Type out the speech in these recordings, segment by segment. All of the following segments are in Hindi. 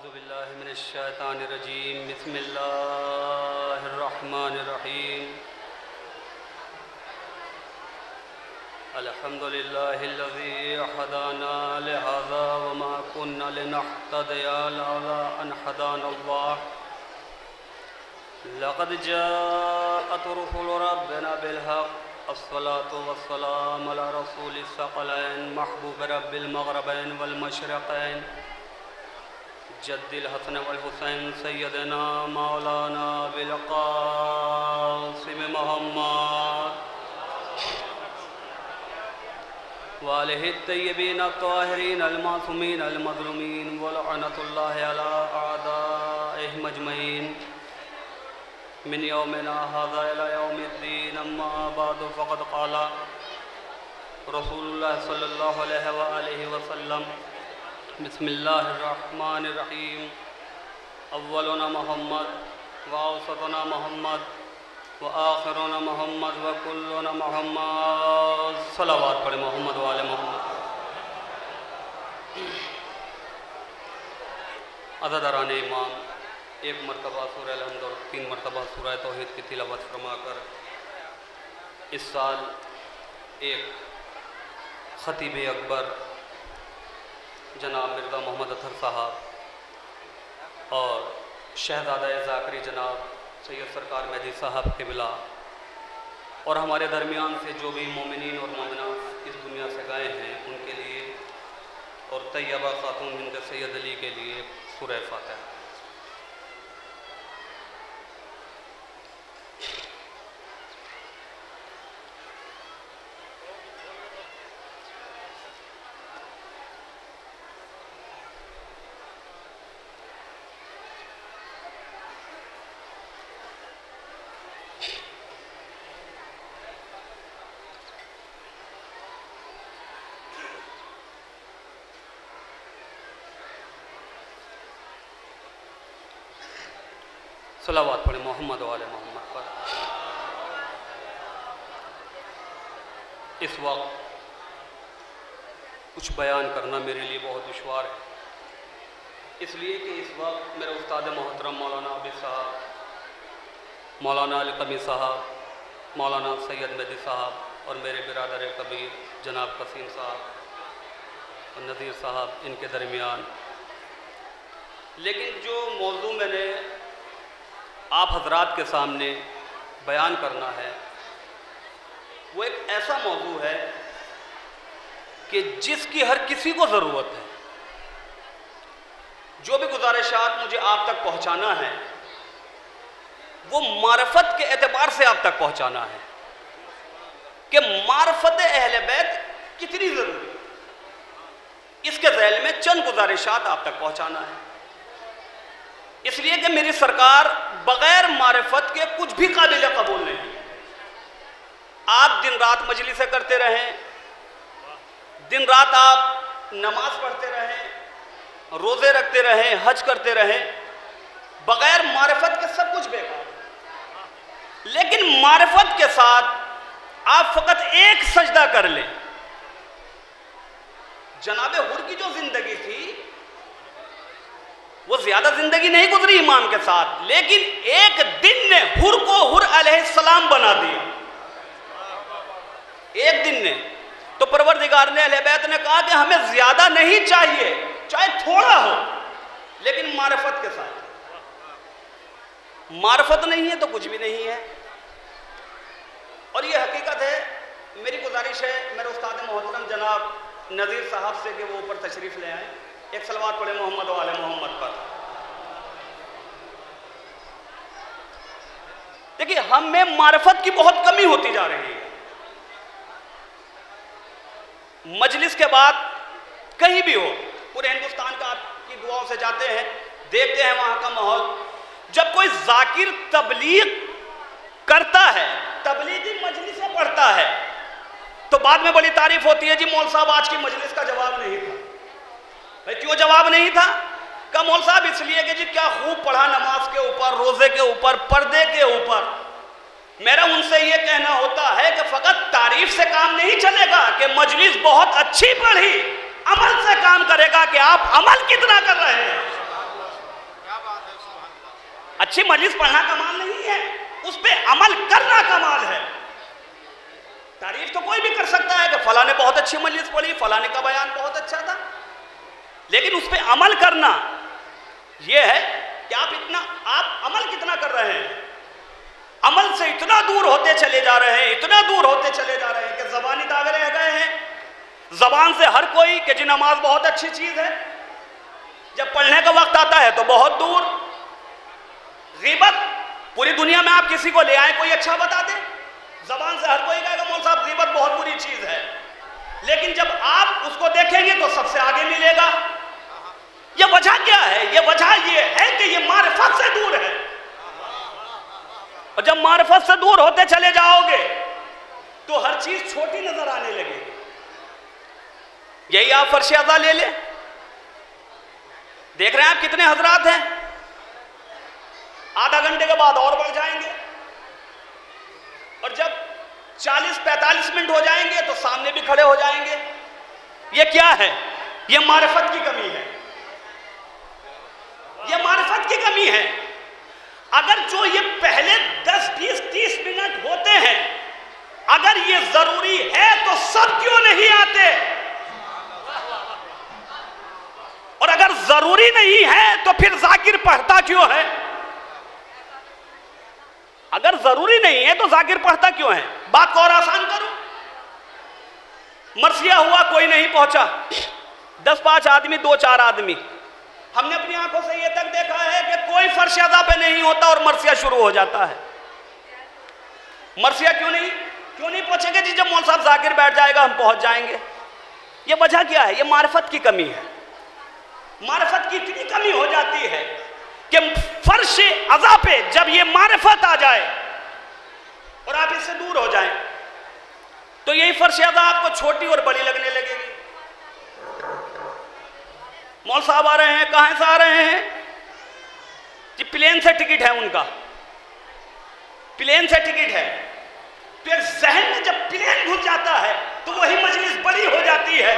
औज़ुबिल्लाहि मिनश्शैतानिर्रजीम बिस्मिल्लाहिर्रहमानिर्रहीम अल्हम्दुलिल्लाहिल्लज़ी हदाना लिहाज़ा वमा कुन्ना लिनहतदिया लौला अन हदानल्लाह लक़द जाअत रुसुलु रब्बिना बिलहक़्क़ अस्सलातु वस्सलामु अला रसूलिस सक़लैन महबूब रब्बिल मग़रिबैन वल मशरिक़ैन जद्दिल हसन वल हुसैन सय्यदना मौलाना अबिल क़ासिम मुहम्मद वालिहि तय्यबीन अत्ताहिरीन अल मासूमीन अल मज़लूमीन व लअनतुल्लाहि अला अअदाइहिम अजमईन मिन यौमिना हाज़ा इला यौमिद्दीन अम्मा बअदु फ़क़द क़ाला रसूलुल्लाह सल्लल्लाहु अलैहि वसल्लम बिस्मिल्लाहिर्रहमानिर्रहीम अव्वलुना मोहम्मद व औसतुना मोहम्मद व आखिरुना मोहम्मद व कुल्लुना मोहम्मद। सलावत पढ़े मोहम्मद वाले मोहम्मद। अज़ादारान इमाम, एक मरतबा सूरह अल-हम्द और 3 मरतबा सूरह तौहीद की तिलावत फरमाकर इस साल एक ख़तीब अकबर जनाब मिर्ज़ा मोहम्मद अतहर साहब और शहज़ादा ज़ाकरी जनाब सैयद सरकार मेहदी साहब क़िबला और हमारे दरमियान से जो भी मोमिनीन और मोमिनात इस दुनिया से गए हैं उनके लिए और तैयबा खातून हिंद सैयद अली के लिए सूरह फातिहा। सलावत पढ़े मोहम्मद वाले मोहम्मद पर। इस वक्त कुछ बयान करना मेरे लिए बहुत दुश्वार है, इसलिए कि इस वक्त मेरे उस्ताद मोहतरम मौलाना आबिद साहब, मौलाना अली कमी साहब, मौलाना सैयद मेहदी साहब और मेरे बिरादर कबीर जनाब कसीम साहब और नज़ीर साहब इनके दरमियान। लेकिन जो मौजू मैंने आप हजरात के सामने बयान करना है वो एक ऐसा मौजू है कि जिसकी हर किसी को ज़रूरत है। जो भी गुजारिशात मुझे आप तक पहुंचाना है वो मारफत के एतबार से आप तक पहुंचाना है कि मारफत अहले बैत कितनी ज़रूरी है, इसके ज़ैल में चंद गुजारिशात आप तक पहुंचाना है। इसलिए कि मेरी सरकार बग़ैर मारिफत के कुछ भी काबिल कबूल नहीं है। आप दिन रात मजलिसें करते रहें, दिन रात आप नमाज पढ़ते रहें, रोज़े रखते रहें, हज करते रहें, बग़ैर मारिफत के सब कुछ बेकार है। लेकिन मारिफत के साथ आप फ़कत एक सजदा कर लें। जनाब हुर की जो ज़िंदगी थी वो ज्यादा जिंदगी नहीं गुजरी इमाम के साथ, लेकिन एक दिन ने हुर को हुर अलैहिस्सलाम बना दिया। एक दिन ने तो परवरदिगार ने अहले बैत ने कहा कि हमें ज्यादा नहीं चाहिए, चाहे थोड़ा हो, लेकिन मारिफत के साथ। मारिफत नहीं है तो कुछ भी नहीं है। और ये हकीकत है। मेरी गुजारिश है मेरे उस्ताद मोहतरम जनाब नज़ीर साहब से कि वो ऊपर तशरीफ ले आए। एक सलवात पढ़े मोहम्मद वाले मोहम्मद पर। देखिए, हमें मारिफत की बहुत कमी होती जा रही है। मजलिस के बाद कहीं भी हो, पूरे हिंदुस्तान का आपकी दुआओं से जाते हैं, देखते हैं वहां का माहौल। जब कोई जाकिर तबलीग करता है, तबलीगी मजलिसें पढ़ता है, तो बाद में बड़ी तारीफ होती है, जी मौल साहब आज की मजलिस का जवाब नहीं था। भाई क्यों जवाब नहीं था? का मौल साहब इसलिए कि जी क्या खूब पढ़ा नमाज के ऊपर, रोजे के ऊपर, पर्दे के ऊपर। मेरा उनसे ये कहना होता है कि फकत तारीफ से काम नहीं चलेगा कि मजलिस बहुत अच्छी पढ़ी, अमल से काम करेगा कि आप अमल कितना कर रहे हैं। अच्छी मजलिस पढ़ना कमाल नहीं है, उस पर अमल करना कमाल है। तारीफ तो कोई भी कर सकता है कि फला ने बहुत अच्छी मजलिस पढ़ी, फलाने का बयान बहुत अच्छा था, लेकिन उस पर अमल करना यह है कि आप अमल कितना कर रहे हैं। अमल से इतना दूर होते चले जा रहे हैं, इतना दूर होते चले जा रहे हैं कि ज़बानी दावे रह गए हैं। ज़बान से हर कोई कि जी नमाज बहुत अच्छी चीज़ है, जब पढ़ने का वक्त आता है तो बहुत दूर। ग़ीबत, पूरी दुनिया में आप किसी को ले आए कोई अच्छा बता दे, ज़बान से हर कोई कहेगा मौलवी साहब ग़ीबत बहुत बुरी चीज़ है, लेकिन जब आप उसको देखेंगे तो सबसे आगे मिलेगा। ये वजह क्या है? ये वजह ये है कि ये मारिफत से दूर है, और जब मारिफत से दूर होते चले जाओगे तो हर चीज छोटी नजर आने लगेगी। यही आप फर्श अज़ा ले ले, देख रहे हैं आप कितने हजरात हैं, आधा घंटे के बाद और बढ़ जाएंगे, और जब 40-45 मिनट हो जाएंगे तो सामने भी खड़े हो जाएंगे। ये क्या है? ये मारिफत की कमी है, ये मारिफत की कमी है। अगर जो ये पहले 10, 20, 30 मिनट होते हैं, अगर ये जरूरी है तो सब क्यों नहीं आते? और अगर जरूरी नहीं है तो फिर जाकिर पढ़ता क्यों है? अगर जरूरी नहीं है तो जाकिर पढ़ता क्यों है? बात को और आसान करो, मरसिया हुआ कोई नहीं पहुंचा, 10-5 आदमी, 2-4 आदमी, हमने अपनी आंखों से ये तक देखा है कि कोई फर्श अज़ा पे नहीं होता और मरसिया शुरू हो जाता है। मरसिया क्यों नहीं पहुंचेंगे जी? जब मौलवी साहब जाकिर बैठ जाएगा हम पहुंच जाएंगे। ये वजह क्या है? ये मारिफत की कमी है। मारिफत की इतनी कमी हो जाती है कि फर्श अज़ा पे जब ये मारिफत आ जाए और आप इससे दूर हो जाएं तो यही फर्श अज़ा आपको छोटी और बड़ी लगने लगेगी। मौल साहब आ रहे हैं, कहां से आ रहे हैं जी? प्लेन से टिकट है उनका, प्लेन से टिकट है। फिर जहन में जब प्लेन घुस जाता है तो वही मजलिस बड़ी हो जाती है।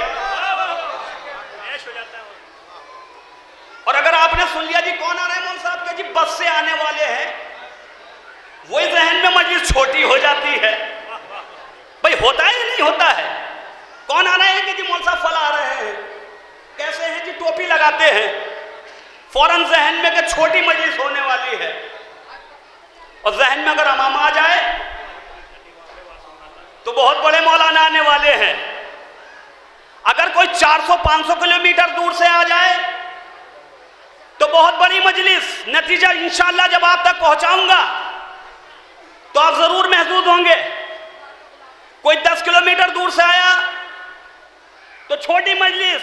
और अगर आपने सुन लिया जी कौन आ रहे हैं मौल साहब के, जी बस से आने वाले हैं, वही जहन में मजलिस छोटी हो जाती है। भाई होता है या नहीं होता है? कौन आ रहे हैं कि जी मौल साहब फला आ रहे हैं, कैसे हैं जी? टोपी लगाते हैं, फौरन जहन में कि छोटी मजलिस होने वाली है, और जहन में अगर इमाम आ जाए तो बहुत बड़े मौलाना आने वाले हैं। अगर कोई 400-500 किलोमीटर दूर से आ जाए तो बहुत बड़ी मजलिस। नतीजा इंशाअल्लाह जब आप तक पहुंचाऊंगा तो आप जरूर महसूस होंगे। कोई 10 किलोमीटर दूर से आया तो छोटी मजलिस,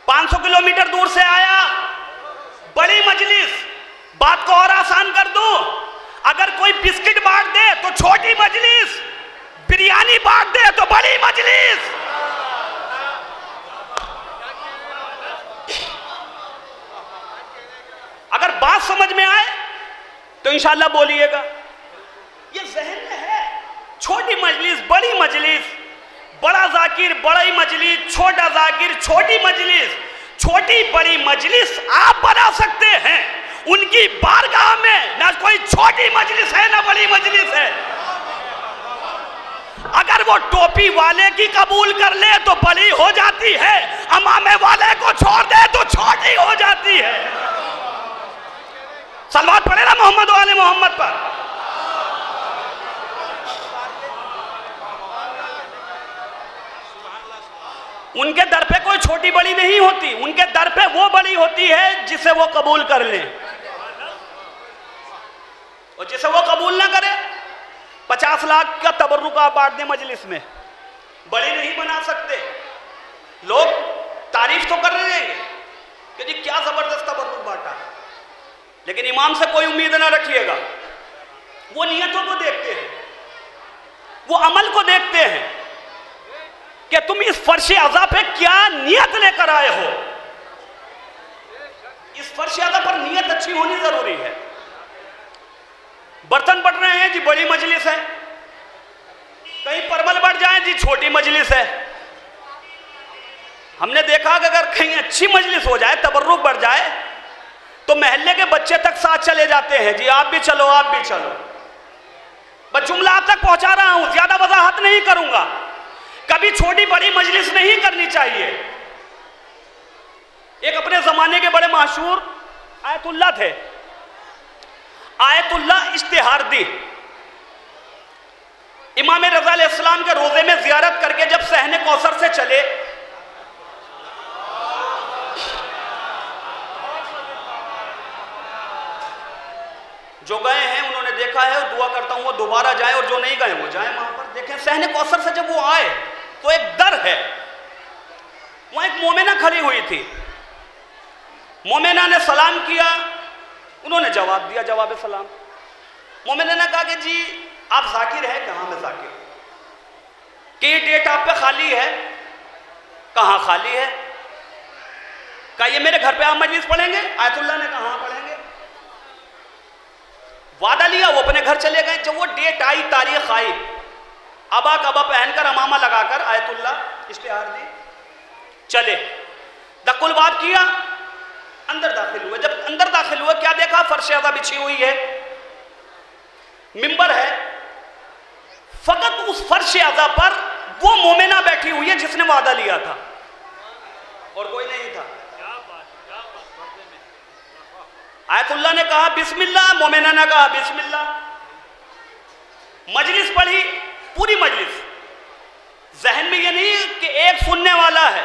500 किलोमीटर दूर से आया बड़ी मजलिस। बात को और आसान कर दूं, अगर कोई बिस्किट बांट दे तो छोटी मजलिस, बिरयानी बांट दे तो बड़ी मजलिस। अगर बात समझ में आए तो इंशाअल्लाह बोलिएगा। ये जहन में है, छोटी मजलिस, बड़ी मजलिस, बड़ा जाकिर, बड़ी मजलिस, छोटा जाकिर, छोटी मजलिस। छोटी बड़ी मजलिस आप बना सकते हैं, उनकी बारगाह में ना कोई छोटी मजलिस है ना बड़ी मजलिस है। अगर वो टोपी वाले की कबूल कर ले तो बड़ी हो जाती है, अमामे वाले को छोड़ दे तो छोटी हो जाती है। सलवात पढ़े ना मोहम्मद वाले मोहम्मद पर। उनके दर पे कोई छोटी बड़ी नहीं होती, उनके दर पे वो बड़ी होती है जिसे वो कबूल कर ले, और जिसे वो कबूल ना करे 50 लाख का तबर्रुक आप बांट दें मजलिस में, बड़ी नहीं बना सकते। लोग तारीफ तो कर रहे हैं कि जी क्या जबरदस्त तबर्रुक बांटा, लेकिन इमाम से कोई उम्मीद ना रखिएगा। वो नियतों को देखते हैं, वो अमल को देखते हैं कि तुम इस फर्श अज़ा पे क्या नियत लेकर आए हो। इस फर्श अज़ा पर नियत अच्छी होनी जरूरी है। बर्तन बढ़ रहे हैं जी, बड़ी मजलिस है। कहीं परवल बढ़ जाए जी, छोटी मजलिस है। हमने देखा कि अगर कहीं अच्छी मजलिस हो जाए, तबर्रुक बढ़ जाए, तो मोहल्ले के बच्चे तक साथ चले जाते हैं, जी आप भी चलो आप भी चलो। बस जुमला आप तक पहुंचा रहा हूं, ज्यादा वजाहत नहीं करूंगा। कभी छोटी बड़ी मजलिस नहीं करनी चाहिए। एक अपने जमाने के बड़े मशहूर आयतुल्लाह थे, आयतुल्लाह इश्तिहारदी। इमाम रज़ा अलैहिस्सलाम के रोजे में जियारत करके जब सहने कौसर से चले, जो गए हैं उन्होंने देखा है, और दुआ करता हूं वो दोबारा जाए, और जो नहीं गए वो जाए वहां पर देखें। सहने कौसर से जब वो आए तो एक दर है, वहां एक मोमिना खड़ी हुई थी। मोमिना ने सलाम किया, उन्होंने जवाब दिया, जवाब सलाम। मोमिना ने कहा कि जी आप जाकिर हैं? कहाँ मैं जाकिर। कि ये डेट आप पे खाली है? कहाँ खाली है। कहा ये मेरे घर पे आप मजलिस पढ़ेंगे? आयतुल्लाह ने कहा पढ़ेंगे। वादा लिया, वो अपने घर चले गए। जब वो डेट आई, तारीख आई, अबा कबा पहनकर अमामा लगाकर आयतुल्लाह इश्तिहार दी, चले दकुल बात किया, अंदर दाखिल हुए। जब अंदर दाखिल हुए क्या देखा? फर्श-ए-अज़ा बिछी हुई है, मिंबर है, फकत उस फर्श-ए-अज़ा पर वो मोमिना बैठी हुई है जिसने वादा लिया था, और कोई नहीं था। आयतुल्लाह ने कहा बिस्मिल्लाह, मोमिना ने कहा बिस्मिल्लाह। मजलिस पढ़ी, पूरी मजलिस। जहन में ये नहीं कि एक सुनने वाला है।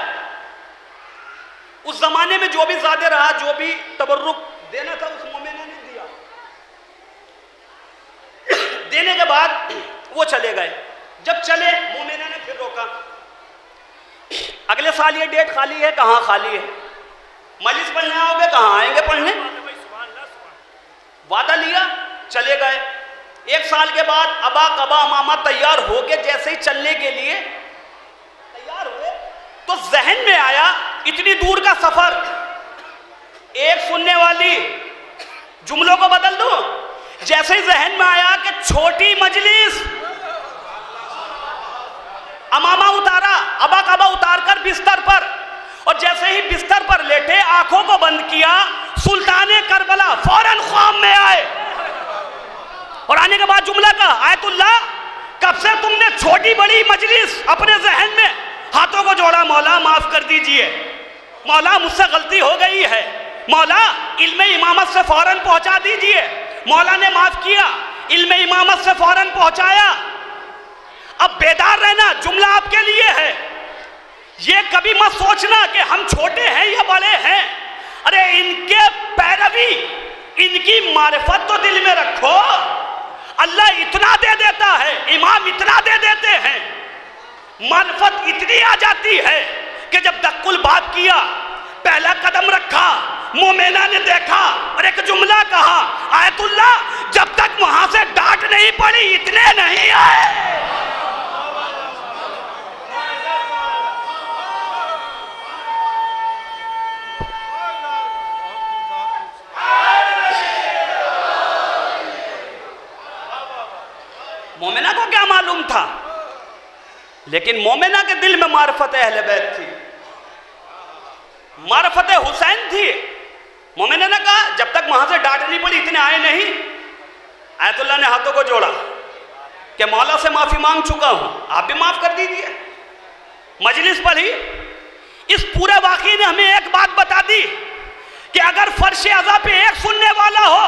उस जमाने में जो भी ज़्यादा रहा, जो भी तबर्रुक देना था, उस मोमिना ने दिया। देने के बाद वो चले गए। जब चले, मोमिना ने फिर रोका, अगले साल ये डेट खाली है? कहाँ खाली है। मजलिस पढ़ने आओगे? कहाँ आएंगे पढ़ने। वादा लिया, चले गए। एक साल के बाद अबा कबा मामा तैयार हो गए, जैसे ही चलने के लिए तैयार हुए तो जहन में आया इतनी दूर का सफर, एक सुनने वाली, जुमलों को बदल दो। जैसे ही जहन में आया कि छोटी मजलिस, अमामा उतारा, अबा कबा उतार कर बिस्तर पर, और जैसे ही बिस्तर पर लेटे, आंखों को बंद किया, सुल्ताने करबला फौरन ख्वाब में आए। और आने के बाद जुमला का, आयतुल्लाह कब से तुमने छोटी बड़ी मजलिस अपने जहन में, हाथों को जोड़ा, मौला माफ कर दीजिए, मौला मुझसे गलती हो गई है, मौला इल्मे इमामत से फौरन पहुंचा दीजिए। मौला ने माफ किया, इल्मे इमामत से फौरन पहुंचाया। अब बेदार रहना, जुमला आपके लिए है। ये कभी मत सोचना कि हम छोटे हैं या बड़े हैं। अरे इनके पैरवी, इनकी मारिफत तो दिल में रखो। अल्लाह इतना दे देता है, इमाम इतना दे देते हैं, मारिफत इतनी आ जाती है कि जब दक्कुल बात किया, पहला कदम रखा, मोमिना ने देखा और एक जुमला कहा, आयतुल्लाह जब तक वहां से डांट नहीं पड़ी इतने नहीं आए। मोमिना को क्या मालूम था, लेकिन मोमिना के दिल में मारिफत अहले बैत थी, मारिफत हुसैन थी। मोमिना ने कहा जब तक वहां से डांट नहीं पड़ी इतने आए नहीं। आयतुल्लाह ने हाथों को जोड़ा कि मौला से माफी मांग चुका हूं, आप भी माफ कर दीजिए। मजलिस पढ़ी। इस पूरे वाकये ने हमें एक बात बता दी कि अगर फर्श-ए-अज़ा पे एक सुनने वाला हो,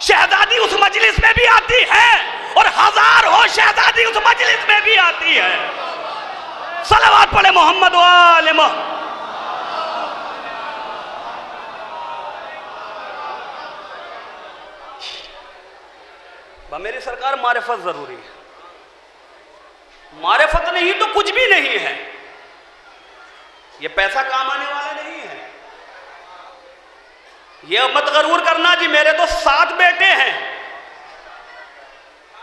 शहजादी उस मजलिस में भी आती है, और 1000 हो शहजादी उस मजलिस में भी आती है। सलावत पढ़े मोहम्मद व आले मोहम्मद। मेरी सरकार, मारिफत जरूरी है। मारिफत नहीं तो कुछ भी नहीं है। ये पैसा काम आने वाला नहीं है। ये मत गरूर करना जी मेरे तो 7 बेटे हैं,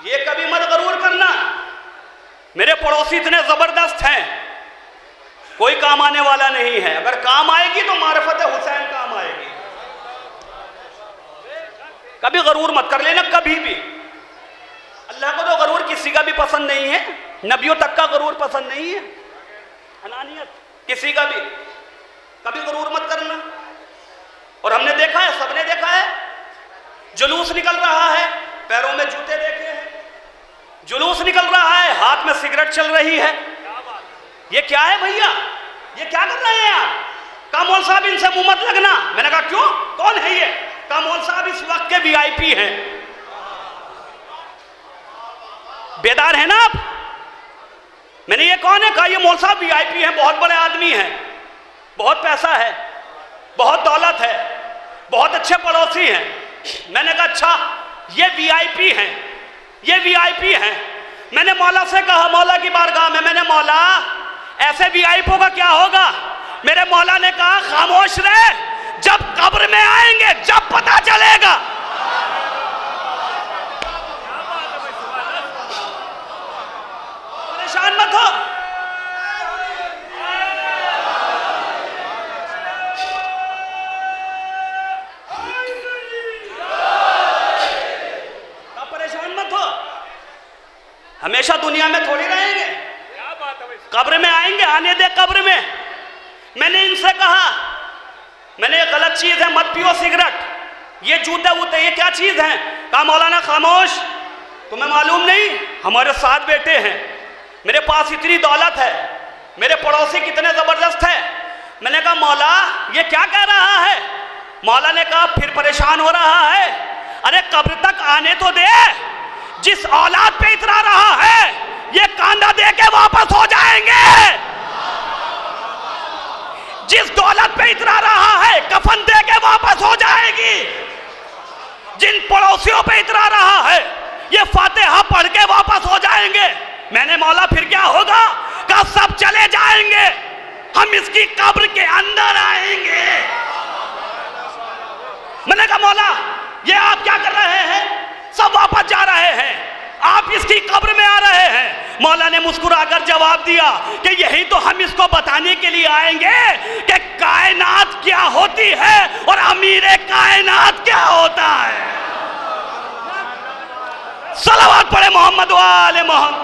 ये कभी मत गरूर करना मेरे पड़ोसी इतने जबरदस्त हैं, कोई काम आने वाला नहीं है। अगर काम आएगी तो मारिफत हुसैन काम आएगी। कभी गरूर मत कर लेना, कभी भी। अल्लाह को तो गरूर किसी का भी पसंद नहीं है, नबियों तक का गरूर पसंद नहीं है, अनानियत किसी का भी। कभी गरूर मत करना। और हमने देखा है, सबने देखा है, जुलूस निकल रहा है, पैरों में जूते देखे हैं, जुलूस निकल रहा है, हाथ में सिगरेट चल रही है। ये क्या है भैया, ये क्या कर रहे हैं आप? कहा मौल साहब इनसे मुंह मत लगना। मैंने कहा क्यों, कौन है ये? कहा मौल साहब इस वक्त के वीआईपी हैं। बेदार है ना आप? मैंने ये कौन है? कहा ये मौल साहब वीआईपी हैं, बहुत बड़े आदमी हैं, बहुत पैसा है, बहुत दौलत है, बहुत अच्छे पड़ोसी हैं। मैंने कहा अच्छा ये वीआईपी हैं, ये वीआईपी हैं। मैंने मौला से कहा, मौला की बारगाह में, मैंने मौला ऐसे वीआईपी का क्या होगा? मेरे मौला ने कहा खामोश रहे, जब कब्र में आएंगे जब पता चलेगा। परेशान मत हो, परेशान मत हो, हमेशा दुनिया में थोड़ी रहेंगे, कब्र में आएंगे, आने दे कब्र में। मैंने इनसे कहा, मैंने ये गलत चीज है, मत पियो सिगरेट, ये जूते वूते ये क्या चीज है? कहा मौलाना खामोश, तुम्हें मालूम नहीं हमारे 7 बेटे हैं, मेरे पास इतनी दौलत है, मेरे पड़ोसी कितने जबरदस्त है। मैंने कहा मौला ये क्या कह रहा है? मौला ने कहा फिर परेशान हो रहा है, अरे कब्र तक आने तो दे, जिस औलाद पे इतरा रहा है ये कांधा दे के वापस हो जाएंगे, जिस दौलत पे इतरा रहा है कफन दे के वापस हो जाएगी, जिन पड़ोसियों पे इतरा रहा है ये फातिहा पढ़ के वापस हो जाएंगे। मैंने मौला फिर क्या होगा? कहा सब चले जाएंगे, हम इसकी कब्र के अंदर आएंगे। मैंने कहा मौला ये आप क्या कर रहे हैं? सब वापस जा रहे हैं, आप इसकी कब्र में आ रहे हैं। मौला ने मुस्कुराकर जवाब दिया कि यही तो हम इसको बताने के लिए आएंगे कि कायनात क्या होती है और अमीर कायनात क्या होता है। सलावत पढ़े मोहम्मद वाले मोहम्मद।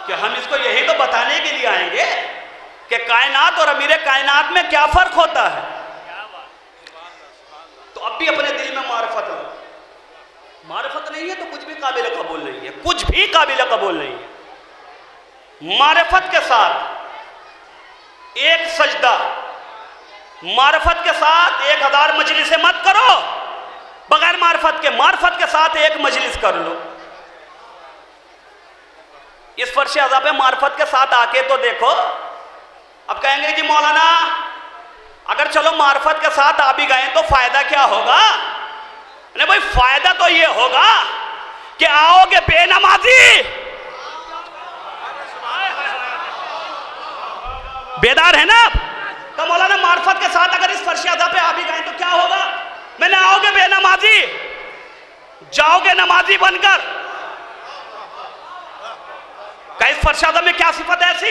कि हम इसको यही तो बताने के लिए आएंगे कि कायनात और अमीर कायनात में क्या फर्क होता है। तो अब भी अपने दिल में मारिफत लो, मारिफत नहीं है तो कुछ भी काबिल कबूल नहीं है, कुछ भी काबिल कबूल नहीं है। मारिफत के साथ एक सजदा, मारिफत के साथ 1000 मजलिसें मत करो, बगैर मारिफत के, मारिफत के साथ एक मजलिस कर लो। इस फर्श अज़ा पे मारिफत के साथ आके तो देखो। अब कहेंगे जी मौलाना अगर चलो मारिफत के साथ आ भी गए तो फायदा क्या होगा? नहीं भाई फायदा तो ये होगा कि आओगे बेनमाजी, बेदार है ना आप? तो मौलाना मारिफत के साथ अगर इस फर्श अज़ा पे आ भी गए तो क्या होगा? मैंने आओगे बेनमाजी, जाओगे नमाजी बनकर। इस फर्शादा में क्या सिफत ऐसी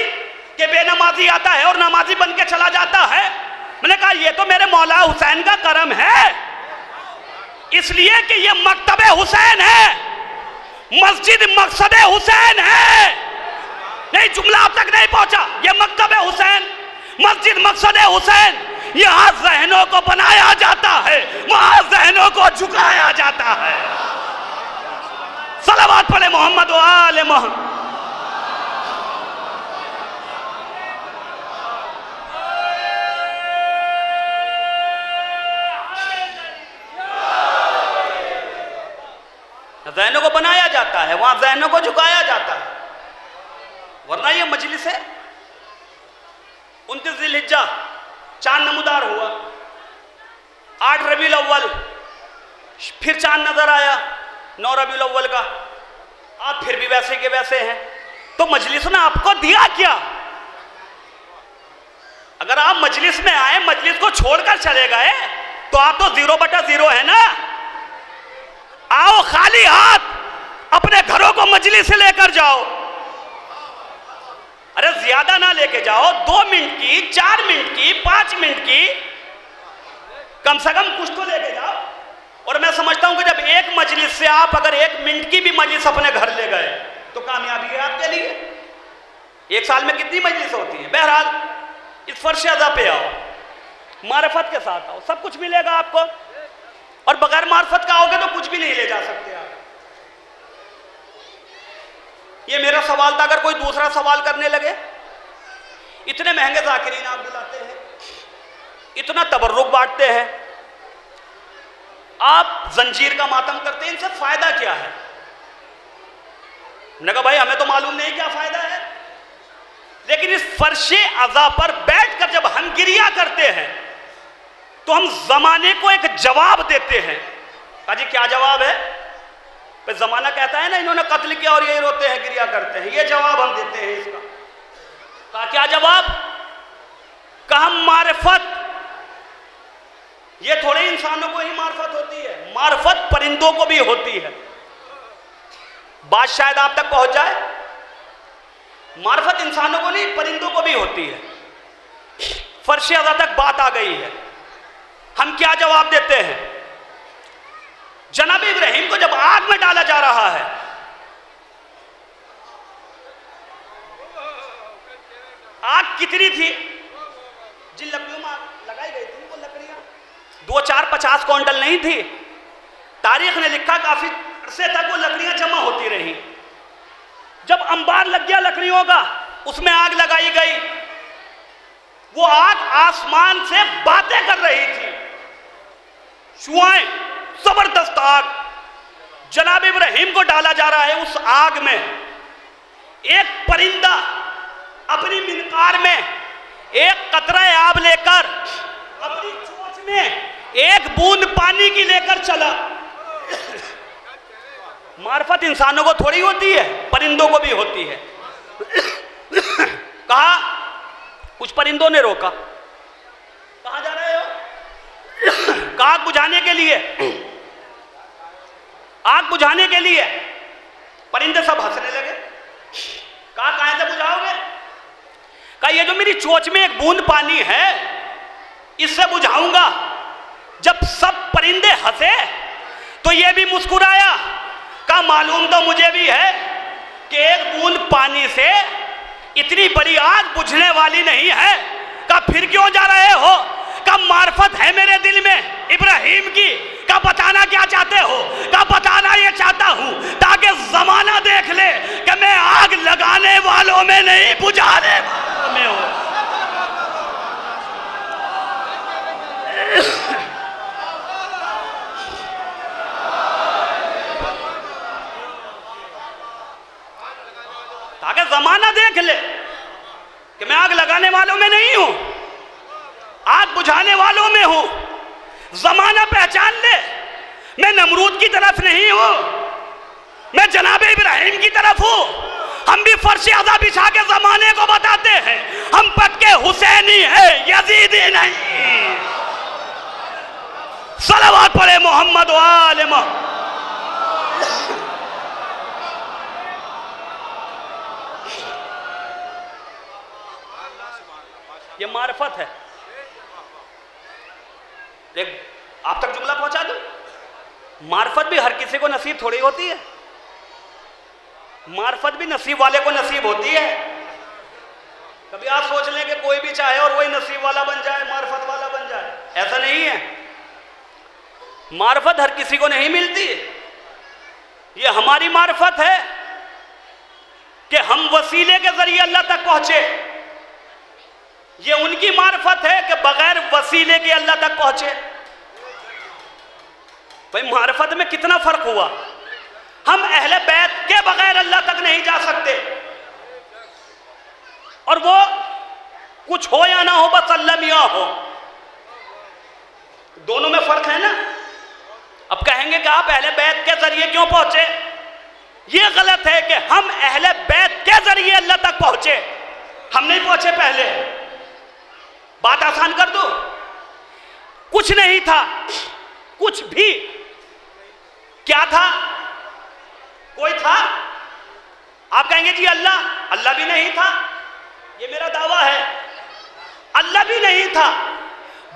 कि बेनमाजी आता है और नमाजी बन के चला जाता है? मैंने कहा ये तो मेरे मौला हुसैन का करम है, इसलिए कि ये मकतबे हुसैन है, मस्जिद मकसदे हुसैन है। नहीं जुमला अब तक नहीं पहुंचा। ये मकतबे हुसैन, मस्जिद मकसदे हुसैन, यहां जहनों को बनाया जाता है, वहां जहनों को झुकाया जाता है। सलावत पढ़े मोहम्मद वाले मोहम्मद। ज़हनों को बनाया जाता है, वहां ज़हनों को झुकाया जाता है। वरना ये मजलिस है 29 ज़िलहिज्जा चांद नमूदार हुआ, 8 रबीउल अव्वल फिर चांद नजर आया, 9 रबीउल अव्वल का, आप फिर भी वैसे के वैसे हैं। तो मजलिस ने आपको दिया क्या? अगर आप मजलिस में आए, मजलिस को छोड़कर चले गए तो आप तो 0/0 है ना। आओ खाली हाथ अपने घरों को मजलिस से लेकर जाओ। अरे ज्यादा ना लेके जाओ, 2 मिनट की, 4 मिनट की, 5 मिनट की, कम से कम कुछ तो लेके जाओ। और मैं समझता हूं कि जब एक मजलिस से आप अगर 1 मिनट की भी मजलिस अपने घर ले गए तो कामयाबी है आपके लिए। 1 साल में कितनी मजलिस होती है? बहरहाल इस फर्श अज़ा पे आओ, मारिफत के साथ आओ, सब कुछ मिलेगा आपको। और बगैर मारिफत का आओगे तो कुछ भी नहीं ले जा सकते आप। ये मेरा सवाल था। अगर कोई दूसरा सवाल करने लगे, इतने महंगे ज़ाकिरीन आप बुलाते हैं, इतना तबर्रुक बांटते हैं, आप जंजीर का मातम करते हैं, इनसे फायदा क्या है? मैंने कहा भाई हमें तो मालूम नहीं क्या फायदा है, लेकिन इस फर्शे अज़ा पर बैठकर जब हम गिरिया करते हैं तो हम जमाने को एक जवाब देते हैं। कहा जी क्या जवाब है? तो जमाना कहता है ना इन्होंने कत्ल किया और यही रोते हैं, गिरिया करते हैं, ये जवाब हम देते हैं इसका। कहा क्या जवाब? कहा मारिफत। ये थोड़े इंसानों को ही मारिफत होती है, मारिफत परिंदों को भी होती है। बात शायद आप तक पहुंच जाए। मारिफत इंसानों को नहीं, परिंदों को भी होती है। फर्श अज़ा तक बात आ गई है, हम क्या जवाब देते हैं? जनाब इब्राहिम को जब आग में डाला जा रहा है, आग कितनी थी? जिन लकड़ियों में आग लगाई गई थी वो लकड़ियां 2, 4, 50 क्विंटल नहीं थी। तारीख ने लिखा काफी अरसे तक वो लकड़ियां जमा होती रही। जब अंबार लग गया लकड़ियों का, उसमें आग लगाई गई, वो आग आसमान से बातें कर रही थी, शुआएं, जबरदस्त आग। जनाब इब्राहिम को डाला जा रहा है उस आग में। एक परिंदा अपनी मिनकार में एक कतरा आब लेकर अपनी चोंच में एक बूंद पानी की लेकर चला। मारिफत इंसानों को थोड़ी होती है, परिंदों को भी होती है। कहा कुछ परिंदों ने रोका, कहां जा रहे हो? कहा आग बुझाने के लिए, आग बुझाने के लिए। परिंदे सब हंसने लगे। कहा कहां से बुझाओगे? कहा ये जो मेरी चोंच में एक बूंद पानी है इससे बुझाऊंगा। जब सब परिंदे हंसे तो ये भी मुस्कुराया। कहा मालूम तो मुझे भी है कि एक बूंद पानी से इतनी बड़ी आग बुझने वाली नहीं है। कहा फिर क्यों जा रहे हो? कहा मारिफत है मेरे दिल में इब्राहिम की। कहा बताना क्या चाहते हो? कहा बताना ये चाहता हूं ताकि जमाना देख ले कि मैं आग लगाने वालों में नहीं, बुझाने वालों में हूं। ताकि जमाना देख ले कि मैं आग लगाने वालों में नहीं हूं, आग बुझाने वालों में हूं। जमाना पहचान ले मैं नमरूद की तरफ नहीं हूं, मैं जनाब इब्राहिम की तरफ हूं। हम भी फर्श अज़ा बिछा के जमाने को बताते हैं हम पक्के हुसैनी है, यजीदी नहीं। सलावत पढ़े मोहम्मद वाले मोहम्मद। ये मारिफत है। एक आप तक जुमला पहुंचा दूं, मारिफत भी हर किसी को नसीब थोड़ी होती है। मारिफत भी नसीब वाले को नसीब होती है। कभी आप सोच लें कि कोई भी चाहे और वही नसीब वाला बन जाए, मारिफत वाला बन जाए, ऐसा नहीं है। मारिफत हर किसी को नहीं मिलती। ये हमारी मारिफत है कि हम वसीले के जरिए अल्लाह तक पहुंचे। ये उनकी मारिफत है कि बगैर वसीले के अल्लाह तक पहुंचे। भाई मारिफत में कितना फर्क हुआ। हम अहले बैत के बगैर अल्लाह तक नहीं जा सकते, और वो कुछ हो या ना हो, बस अल्लाह मियां हो। दोनों में फर्क है ना। अब कहेंगे कि आप अहले बैत के जरिए क्यों पहुंचे? ये गलत है कि हम अहले बैत के जरिए अल्लाह तक पहुंचे, हम नहीं पहुंचे पहले। बात आसान कर दो, कुछ नहीं था, कुछ भी। क्या था? कोई था? आप कहेंगे जी अल्लाह, अल्लाह भी नहीं था। ये मेरा दावा है। अल्लाह भी नहीं था,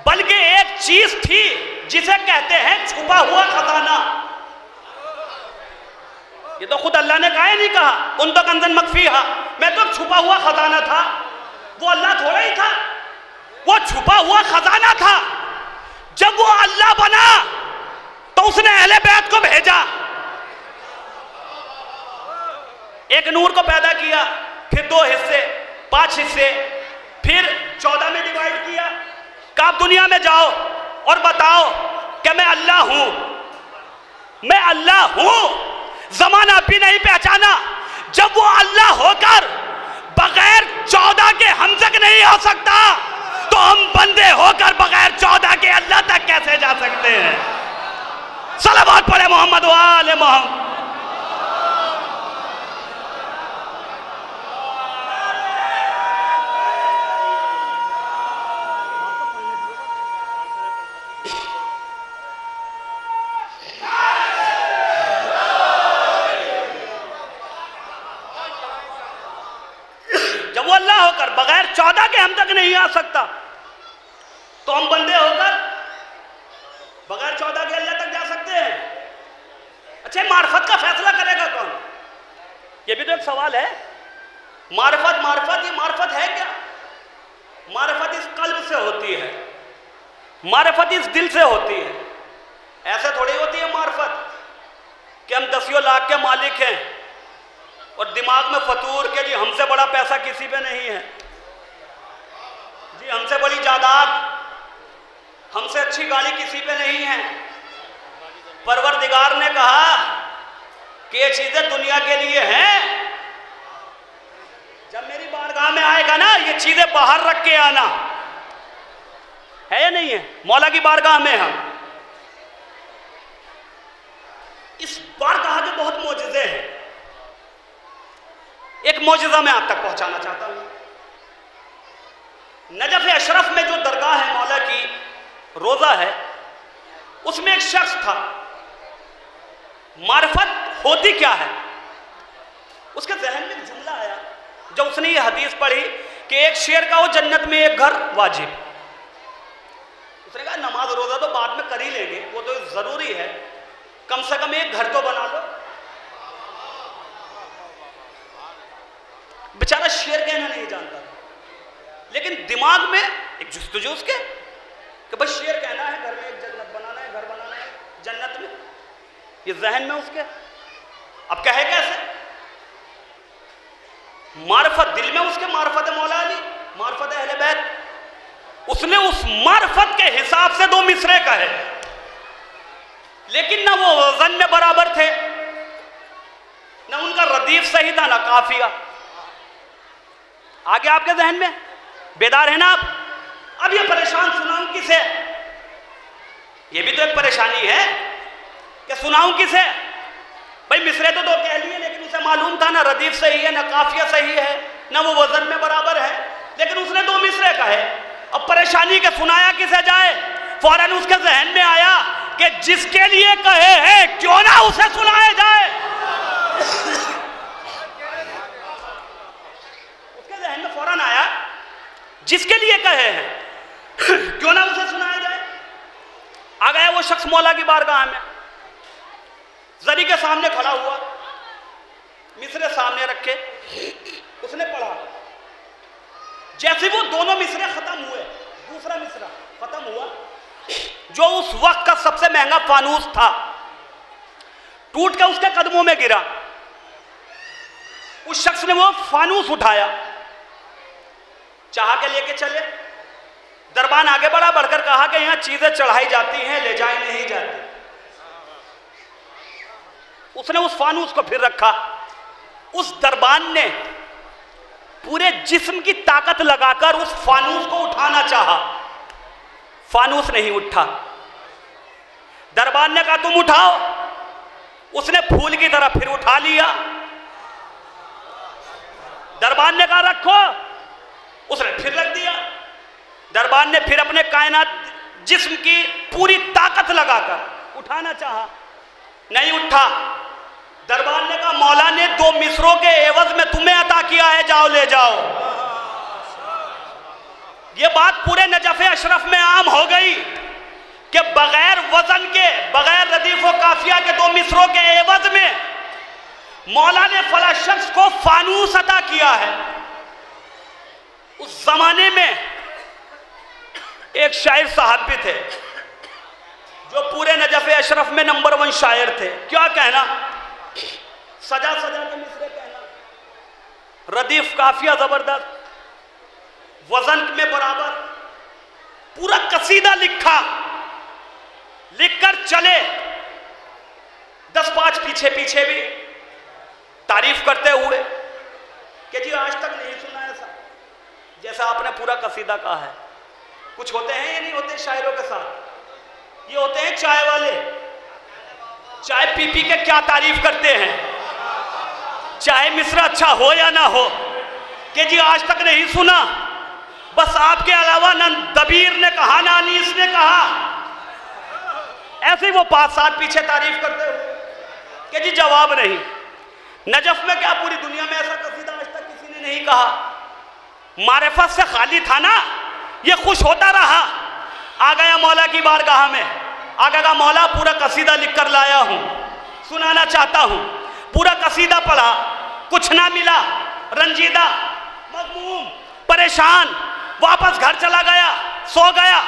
बल्कि एक चीज थी जिसे कहते हैं छुपा हुआ खजाना। ये तो खुद अल्लाह ने कहा है, नहीं कहा उन तो कंजन मखफीहा, मैं तो छुपा हुआ खजाना था। वो अल्लाह थोड़ा ही था, वो छुपा हुआ खजाना था। जब वो अल्लाह बना तो उसने अहले बैत को भेजा, एक नूर को पैदा किया, फिर 2 हिस्से 5 हिस्से, फिर 14 में डिवाइड किया। कहा आप दुनिया में जाओ और बताओ कि मैं अल्लाह हूं, मैं अल्लाह हूं। जमाना भी नहीं पहचाना। जब वो अल्लाह होकर बगैर 14 के हम तक नहीं हो सकता, तो हम बंदे होकर बगैर 14 के अल्लाह तक कैसे जा सकते हैं? सलावत पढ़े मोहम्मद वाले मोहम्मद। जब वो अल्लाह होकर बगैर 14 के हम तक नहीं आ सकता, तो हम बंदे होकर बगैर 14 के अल्लाह तक जा सकते हैं। अच्छा, मार्फत का फैसला करेगा कौन? ये भी तो एक सवाल है। मार्फत मार्फत, ये मार्फत है क्या? मार्फत इस कल्ब से होती है, मार्फत इस दिल से होती है। ऐसे थोड़ी होती है मार्फत कि हम 10 लाख के मालिक हैं और दिमाग में फतूर के जी हमसे बड़ा पैसा किसी पे नहीं है, जी हमसे बड़ी जायदाद, हमसे अच्छी गाड़ी किसी पे नहीं है। परवरदिगार ने कहा कि ये चीजें दुनिया के लिए हैं, जब मेरी बारगाह में आएगा ना ये चीजें बाहर रख के आना। है या नहीं है? मौला की बारगाह में हम इस बारगाह के बहुत मौजूदे हैं। एक मौजूदा मैं आप तक पहुंचाना चाहता हूं। नजफ अशरफ में जो दरगाह है मौला की, रोजा है, उसमें एक शख्स था। मार्फत होती क्या है? उसके जहन में एक जुमला आया जब उसने ये हदीस पढ़ी कि एक शेर का हो जन्नत में एक घर वाजिब। उसने कहा नमाज रोजा तो बाद में कर ही लेंगे, वो तो जरूरी है, कम से कम एक घर तो बना लो। बेचारा शेर कहना नहीं जानता, लेकिन दिमाग में एक जुस्तजू उसके कि भाई शेर कहना है घर में एक जन्नत बनाना है, घर बनाना है जन्नत में, ये जहन में उसके। अब कहे कैसे? मार्फत दिल में उसके, मार्फत मौला अली, मार्फत अहले बैत। उसने उस मार्फत के हिसाब से 2 मिसरे कहे, लेकिन ना वो वजन में बराबर थे, ना उनका रदीफ सही था, ना काफिया। आगे आपके जहन में बेदार है ना आप? अब ये परेशान सुनाऊं किसे? ये भी तो एक परेशानी है कि सुनाऊं किसे? भाई मिसरे तो 2 कह लिए, लेकिन उसे मालूम था ना रदीफ सही है, ना काफिया सही है, ना वो वजन में बराबर है, लेकिन उसने 2 मिसरे कहे। अब परेशानी के सुनाया किसे जाए? फौरन उसके जहन में आया कि जिसके लिए कहे हैं क्यों ना उसे सुनाया जाए। उसके जहन में फौरन आया जिसके लिए कहे हैं क्यों ना उसे सुनाया जाए। आ गया वो शख्स मौला की बारगाह में, जरी के सामने खड़ा हुआ, मिसरे सामने रखे, उसने पढ़ा। जैसे वो दोनों मिसरे खत्म हुए, दूसरा मिसरा खत्म हुआ, जो उस वक्त का सबसे महंगा फानूस था टूट के उसके कदमों में गिरा। उस शख्स ने वो फानूस उठाया, चाह के लेके चले। दरबान आगे बढ़ा, बढ़कर कहा कि यहां चीजें चढ़ाई जाती हैं, ले जाई नहीं जाती। उसने उस फानूस को फिर रखा। उस दरबान ने पूरे जिस्म की ताकत लगाकर उस फानूस को उठाना चाहा, फानूस नहीं उठा। दरबान ने कहा तुम उठाओ, उसने फूल की तरह फिर उठा लिया। दरबान ने कहा रखो, उसने फिर रख दिया। दरबान ने फिर अपने कायनात जिस्म की पूरी ताकत लगाकर उठाना चाहा, नहीं उठा। दरबान ने कहा मौला ने 2 मिसरों के एवज में तुम्हें अता किया है, जाओ ले जाओ। ये बात पूरे नजफ अशरफ में आम हो गई कि बगैर वजन के, बगैर रदीफ व काफिया के दो मिसरों के एवज में मौला ने फला शख्स को फानूस अता किया है। उस जमाने में एक शायर साहब भी थे जो पूरे नजफ अशरफ में नंबर 1 शायर थे। क्या कहना, सजा सजा के मिसरे कहना, रदीफ काफिया जबरदस्त, वजन में बराबर, पूरा कसीदा लिखा, लिखकर चले 10-5 पीछे पीछे भी तारीफ करते हुए कि जी आज तक नहीं सुना ऐसा जैसा आपने पूरा कसीदा कहा है। कुछ होते हैं या नहीं होते शायरों के साथ, ये होते हैं चाय वाले, चाय पी पी के क्या तारीफ करते हैं, चाहे मिसरा अच्छा हो या ना हो, कि जी आज तक नहीं सुना, बस आपके अलावा न दबीर ने कहा ना अनीस ने कहा। ऐसे ही वो 5-7 पीछे तारीफ करते हुए कि जी जवाब नहीं। नजफ में क्या पूरी दुनिया में ऐसा कसीदा आज तक किसी ने नहीं कहा। मारिफत से खाली था ना, ये खुश होता रहा। आ गया मौला की बारगाह में, आ गया मौला पूरा कसीदा लिख कर लाया हूँ, सुनाना चाहता हूँ। पूरा कसीदा पढ़ा, कुछ ना मिला, रंजीदा, मगमूम, परेशान, वापस घर चला गया, सो गया।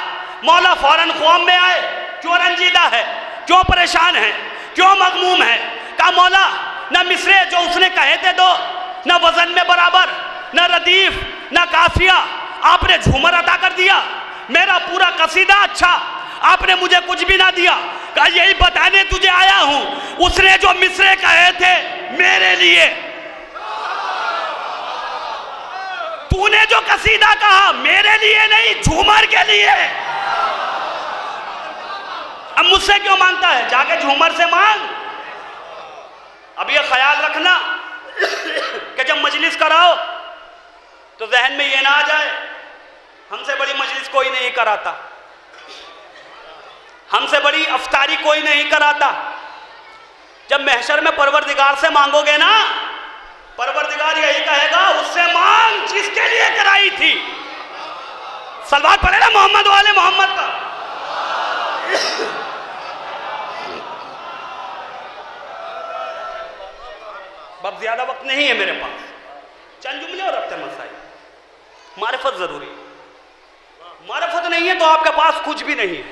मौला फौरन ख्वाब में आए, क्यों रंजीदा है, क्यों परेशान है, क्यों मगमूम है। कहा मौला न मिसरे जो उसने कहे थे दो, न वजन में बराबर, न रदीफ, न काफिया, आपने झूमर अता कर दिया। मेरा पूरा कसीदा अच्छा, आपने मुझे कुछ भी ना दिया। कहा यही बताने तुझे आया हूं, उसने जो मिसरे कहे थे मेरे लिए, तूने जो कसीदा कहा मेरे लिए नहीं, झूमर के लिए। अब मुझसे क्यों मांगता है, जाके झूमर से मांग। अब ये ख्याल रखना कि जब मजलिस कराओ तो जहन में ये ना आ जाए हमसे बड़ी मजलिस कोई नहीं कराता, हमसे बड़ी अफ्तारी कोई नहीं कराता। जब महशर में परवरदिगार से मांगोगे ना, परवरदिगार यही कहेगा उससे मांग जिसके लिए कराई थी। सलवात पढ़े ना मोहम्मद वाले मोहम्मद पर। अब ज्यादा वक्त नहीं है मेरे पास, चंद जुमले और रखते मसाइल। मारिफत जरूरी, मारिफत नहीं है तो आपके पास कुछ भी नहीं है,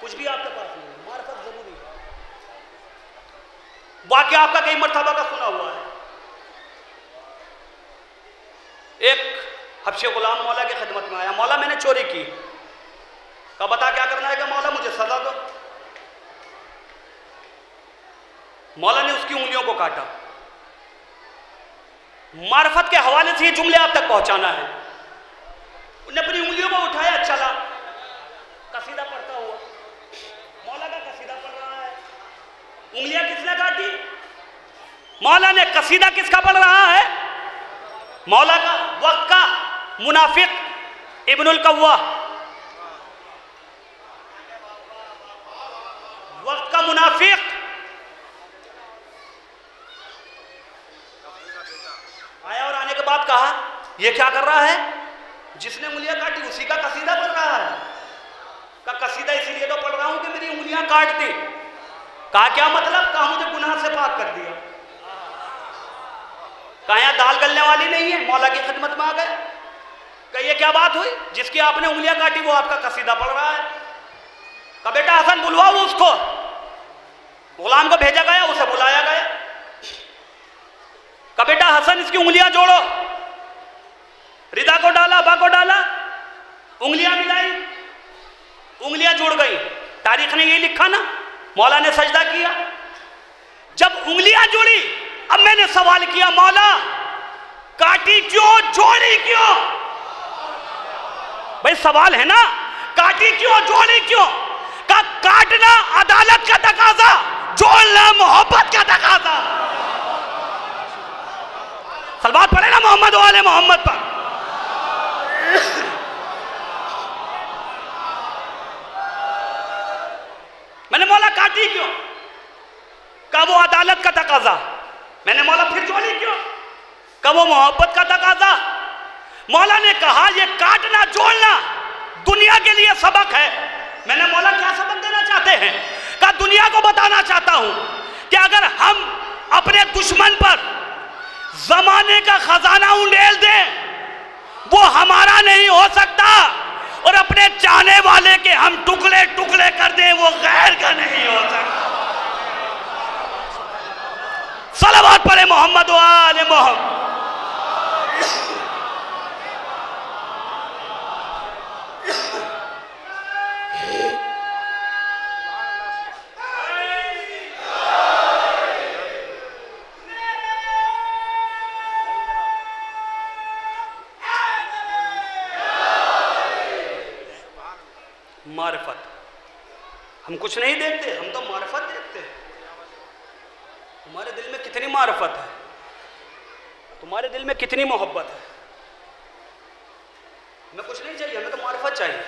कुछ भी आपके पास नहीं है। मारिफत जरूरी है। वाकई आपका कई मर्तबा का सुना हुआ है। एक हबशी गुलाम मौला की खिदमत में आया, मौला मैंने चोरी की। कहा बता क्या करना है? कि मौला मुझे सजा दो। मौला ने उसकी उंगलियों को काटा। मार्फत के हवाले से ये जुमले आप तक पहुंचाना है। उन्हें अपनी उंगलियों को उठाया, चला कसीदा पढ़ता हुआ, मौला का कसीदा पढ़ रहा है। उंगलियां किसने काटी? मौला ने। कसीदा किसका पढ़ रहा है? मौला का। वक्त का मुनाफिक इब्नुल कव्वा, वक्त का मुनाफिक आया और आने के बाद कहा ये क्या कर रहा है? जिसने उंगलियां काटी उसी का कसीदा पढ़ रहा है। का कसीदा इसीलिए तो पढ़ रहा हूं कि मेरी उंगलियां काट दी। कहा क्या मतलब? कहा मुझे गुनाह से पाक कर दिया। कहा यहां दाल गलने वाली नहीं है, मौला की खिदमत में आ गए। कहा ये क्या बात हुई? जिसकी आपने उंगलियां काटी वो आपका कसीदा पढ़ रहा है। कहा बेटा हसन बुलवाओ उसको। गुलाम को भेजा गया, उसे बुलाया गया। कहा बेटा हसन इसकी उंगलियां जोड़ो। रिदा को डाला, बा को डाला, उंगलियां मिलाई, उंगलियां जुड़ गई। तारीख ने ये लिखा ना, मौला ने सजदा किया। जब उंगलियां जुड़ी, अब मैंने सवाल किया मौला काटी क्यों, जोड़ी क्यों? भाई सवाल है ना, काटी क्यों, जोड़ी क्यों? का काटना अदालत का तकाजा, जोड़ना मोहब्बत का तकाजा। सलवात पढ़े ना मोहम्मद वाले मोहम्मद पर। मैंने मौला काटी क्यों? का वो अदालत का तकाजा। मैंने मौला फिर जोड़ी क्यों? का वो मोहब्बत का तकाजा। मौला ने कहा ये काटना जोड़ना दुनिया के लिए सबक है। मैंने मौला क्या सबक देना चाहते हैं? कहा दुनिया को बताना चाहता हूं कि अगर हम अपने दुश्मन पर जमाने का खजाना उंडेल दें वो हमारा नहीं हो सकता, और अपने चाहने वाले के हम टुकड़े टुकड़े कर दें वो गैर का नहीं हो सकता। सलावत पढ़े मोहम्मद व आले मोहम्मद। मारिफत, हम कुछ नहीं देखते, हम तो मारिफत देखते हैं। तुम्हारे दिल में कितनी मारिफत है, तुम्हारे दिल में कितनी मोहब्बत है। हमें कुछ नहीं चाहिए, हमें तो मारिफत चाहिए।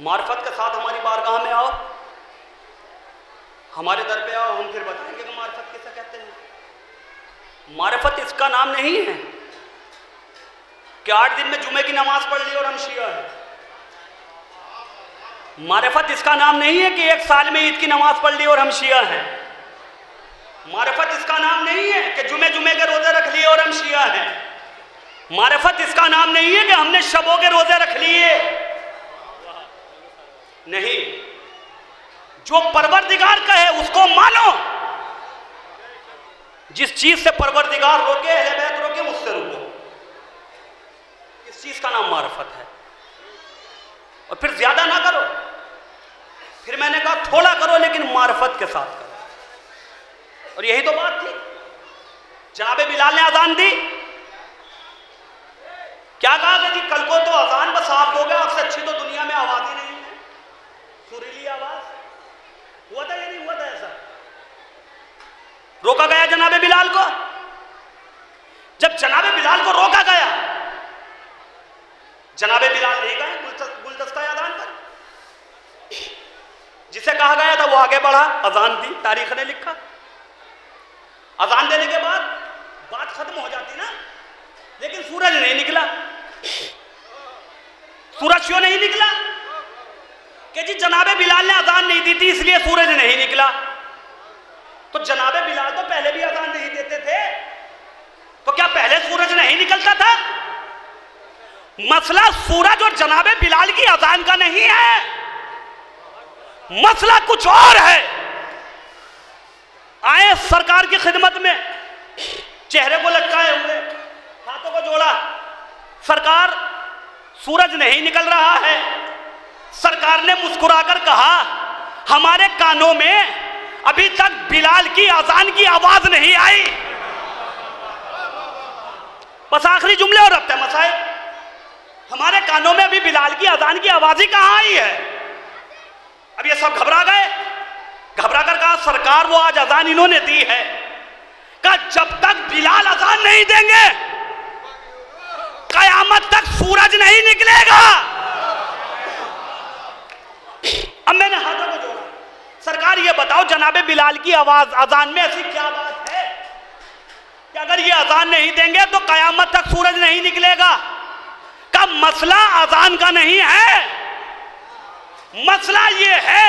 मारिफत के साथ हमारी बारगाह में आओ, हमारे दर पे आओ, हम फिर बताएंगे कि मारिफत किसे कहते हैं। मारिफत इसका नाम नहीं है कि 8 दिन में जुमे की नमाज पढ़ ली और हम शिया हैं। मारिफत इसका नाम नहीं है कि 1 साल में ईद की नमाज पढ़ ली और हम शिया हैं। मारिफत इसका नाम नहीं है कि जुमे जुमे के रोजे रख लिए और हम शिया हैं। मारिफत इसका नाम नहीं है कि हमने शबों के रोजे रख लिए। नहीं, जो परवरदिगार कहे उसको मानो। जिस चीज से परवरदिगार रोके, अहले बैत रोके, उससे रुको। इस चीज का नाम मारिफत है। और फिर ज्यादा ना करो, फिर मैंने कहा थोड़ा करो लेकिन मारिफत के साथ करो। और यही तो बात थी। जनाबे बिलाल ने अजान दी, क्या कहा कि जी कल को तो अजान बस आप दोगे, आपसे अच्छी तो दुनिया में आवाज ही नहीं है, सुरीली आवाज। हुआ था या नहीं हुआ था ऐसा? रोका गया जनाबे बिलाल को। जब जनाबे बिलाल को रोका गया, जनाबे बिलाल नहीं गए गुलदस्ता अजान पर। जिसे कहा गया था वो आगे बढ़ा, अजान दी, तारीख ने लिखा। अजान देने के बाद बात खत्म हो जाती ना, लेकिन सूरज नहीं निकला। सूरज क्यों नहीं निकला? कि जी जनाबे बिलाल ने अजान नहीं दी थी इसलिए सूरज नहीं निकला। तो जनाबे बिलाल तो पहले भी अजान नहीं देते थे, तो क्या पहले सूरज नहीं निकलता था? मसला सूरज और जनाबे बिलाल की अजान का नहीं है, मसला कुछ और है। आए सरकार की खिदमत में, चेहरे को लटकाए हुए, हाथों को जोड़ा। सरकार, सूरज नहीं निकल रहा है। सरकार ने मुस्कुराकर कहा, हमारे कानों में अभी तक बिलाल की अजान की आवाज नहीं आई। बस आखिरी जुमले और रब्त है मसाइल। हमारे कानों में अभी बिलाल की अजान की आवाज ही कहां आई है? अब ये सब घबरा गए। घबरा कर कहा, सरकार वो आज अजान इन्होंने दी है, कहा जब तक बिलाल अजान नहीं देंगे कयामत तक सूरज नहीं निकलेगा। अब मैंने हाथों को जोड़ा, सरकार ये बताओ जनाबे बिलाल की आवाज अजान में ऐसी क्या बात है कि अगर ये अजान नहीं देंगे तो कयामत तक सूरज नहीं निकलेगा? का मसला अजान का नहीं है, मसला ये है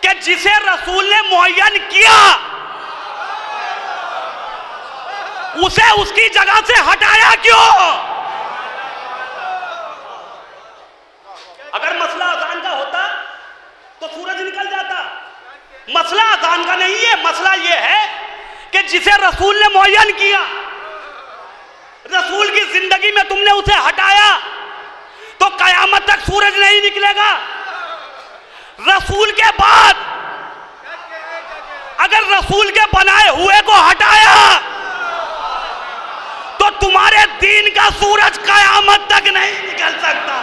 कि जिसे रसूल ने मुअय्यन किया उसे उसकी जगह से हटाया क्यों? अगर मसला अजान का होता तो सूरज निकल जाता। मसला अजान का नहीं है, मसला ये है कि जिसे रसूल ने मुअय्यन किया, रसूल की जिंदगी में तुमने उसे हटाया तो कयामत तक सूरज नहीं निकलेगा। रसूल के बाद अगर रसूल के बनाए हुए को हटाया तो तुम्हारे दीन का सूरज कयामत तक नहीं निकल सकता।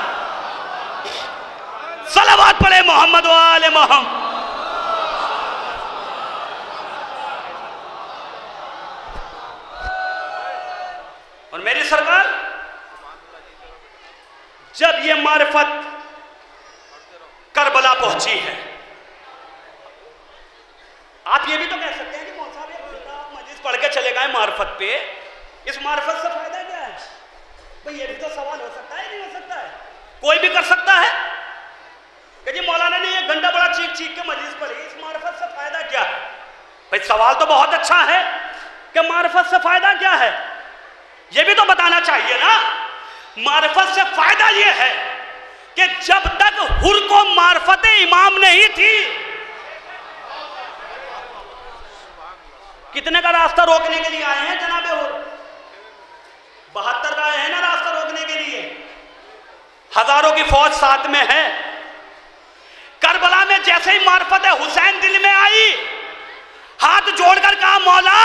सलावत पढ़े मोहम्मद व आले मोहम्मद। और मेरी सरकार, जब ये मारिफत करबला पहुंची है, आप ये भी तो कह सकते हैं कि मौलाना साहब आप मजीद पढ़ के चले गए मारिफत पे, इस मारिफत से फायदा क्या है? ये भी तो सवाल हो सकता है, नहीं हो सकता है? कोई भी कर सकता है कि जी मौलाना ने 1 घंटा बड़ा चीख चीख के मजलिस पढ़ी, इस मार्फत से फायदा क्या है? भाई सवाल तो बहुत अच्छा है कि मार्फत से फायदा क्या है, ये भी तो बताना चाहिए ना। मार्फत से फायदा ये है कि जब तक हुर को मार्फत इमाम नहीं थी, कितने का रास्ता रोकने के लिए आए हैं जनाबे हुर? 72 का आए हैं ना रास्ता रोकने के लिए, हजारों की फौज साथ में है। करबला में जैसे ही मार्फत हुसैन दिल में आई, हाथ जोड़कर कहा मौला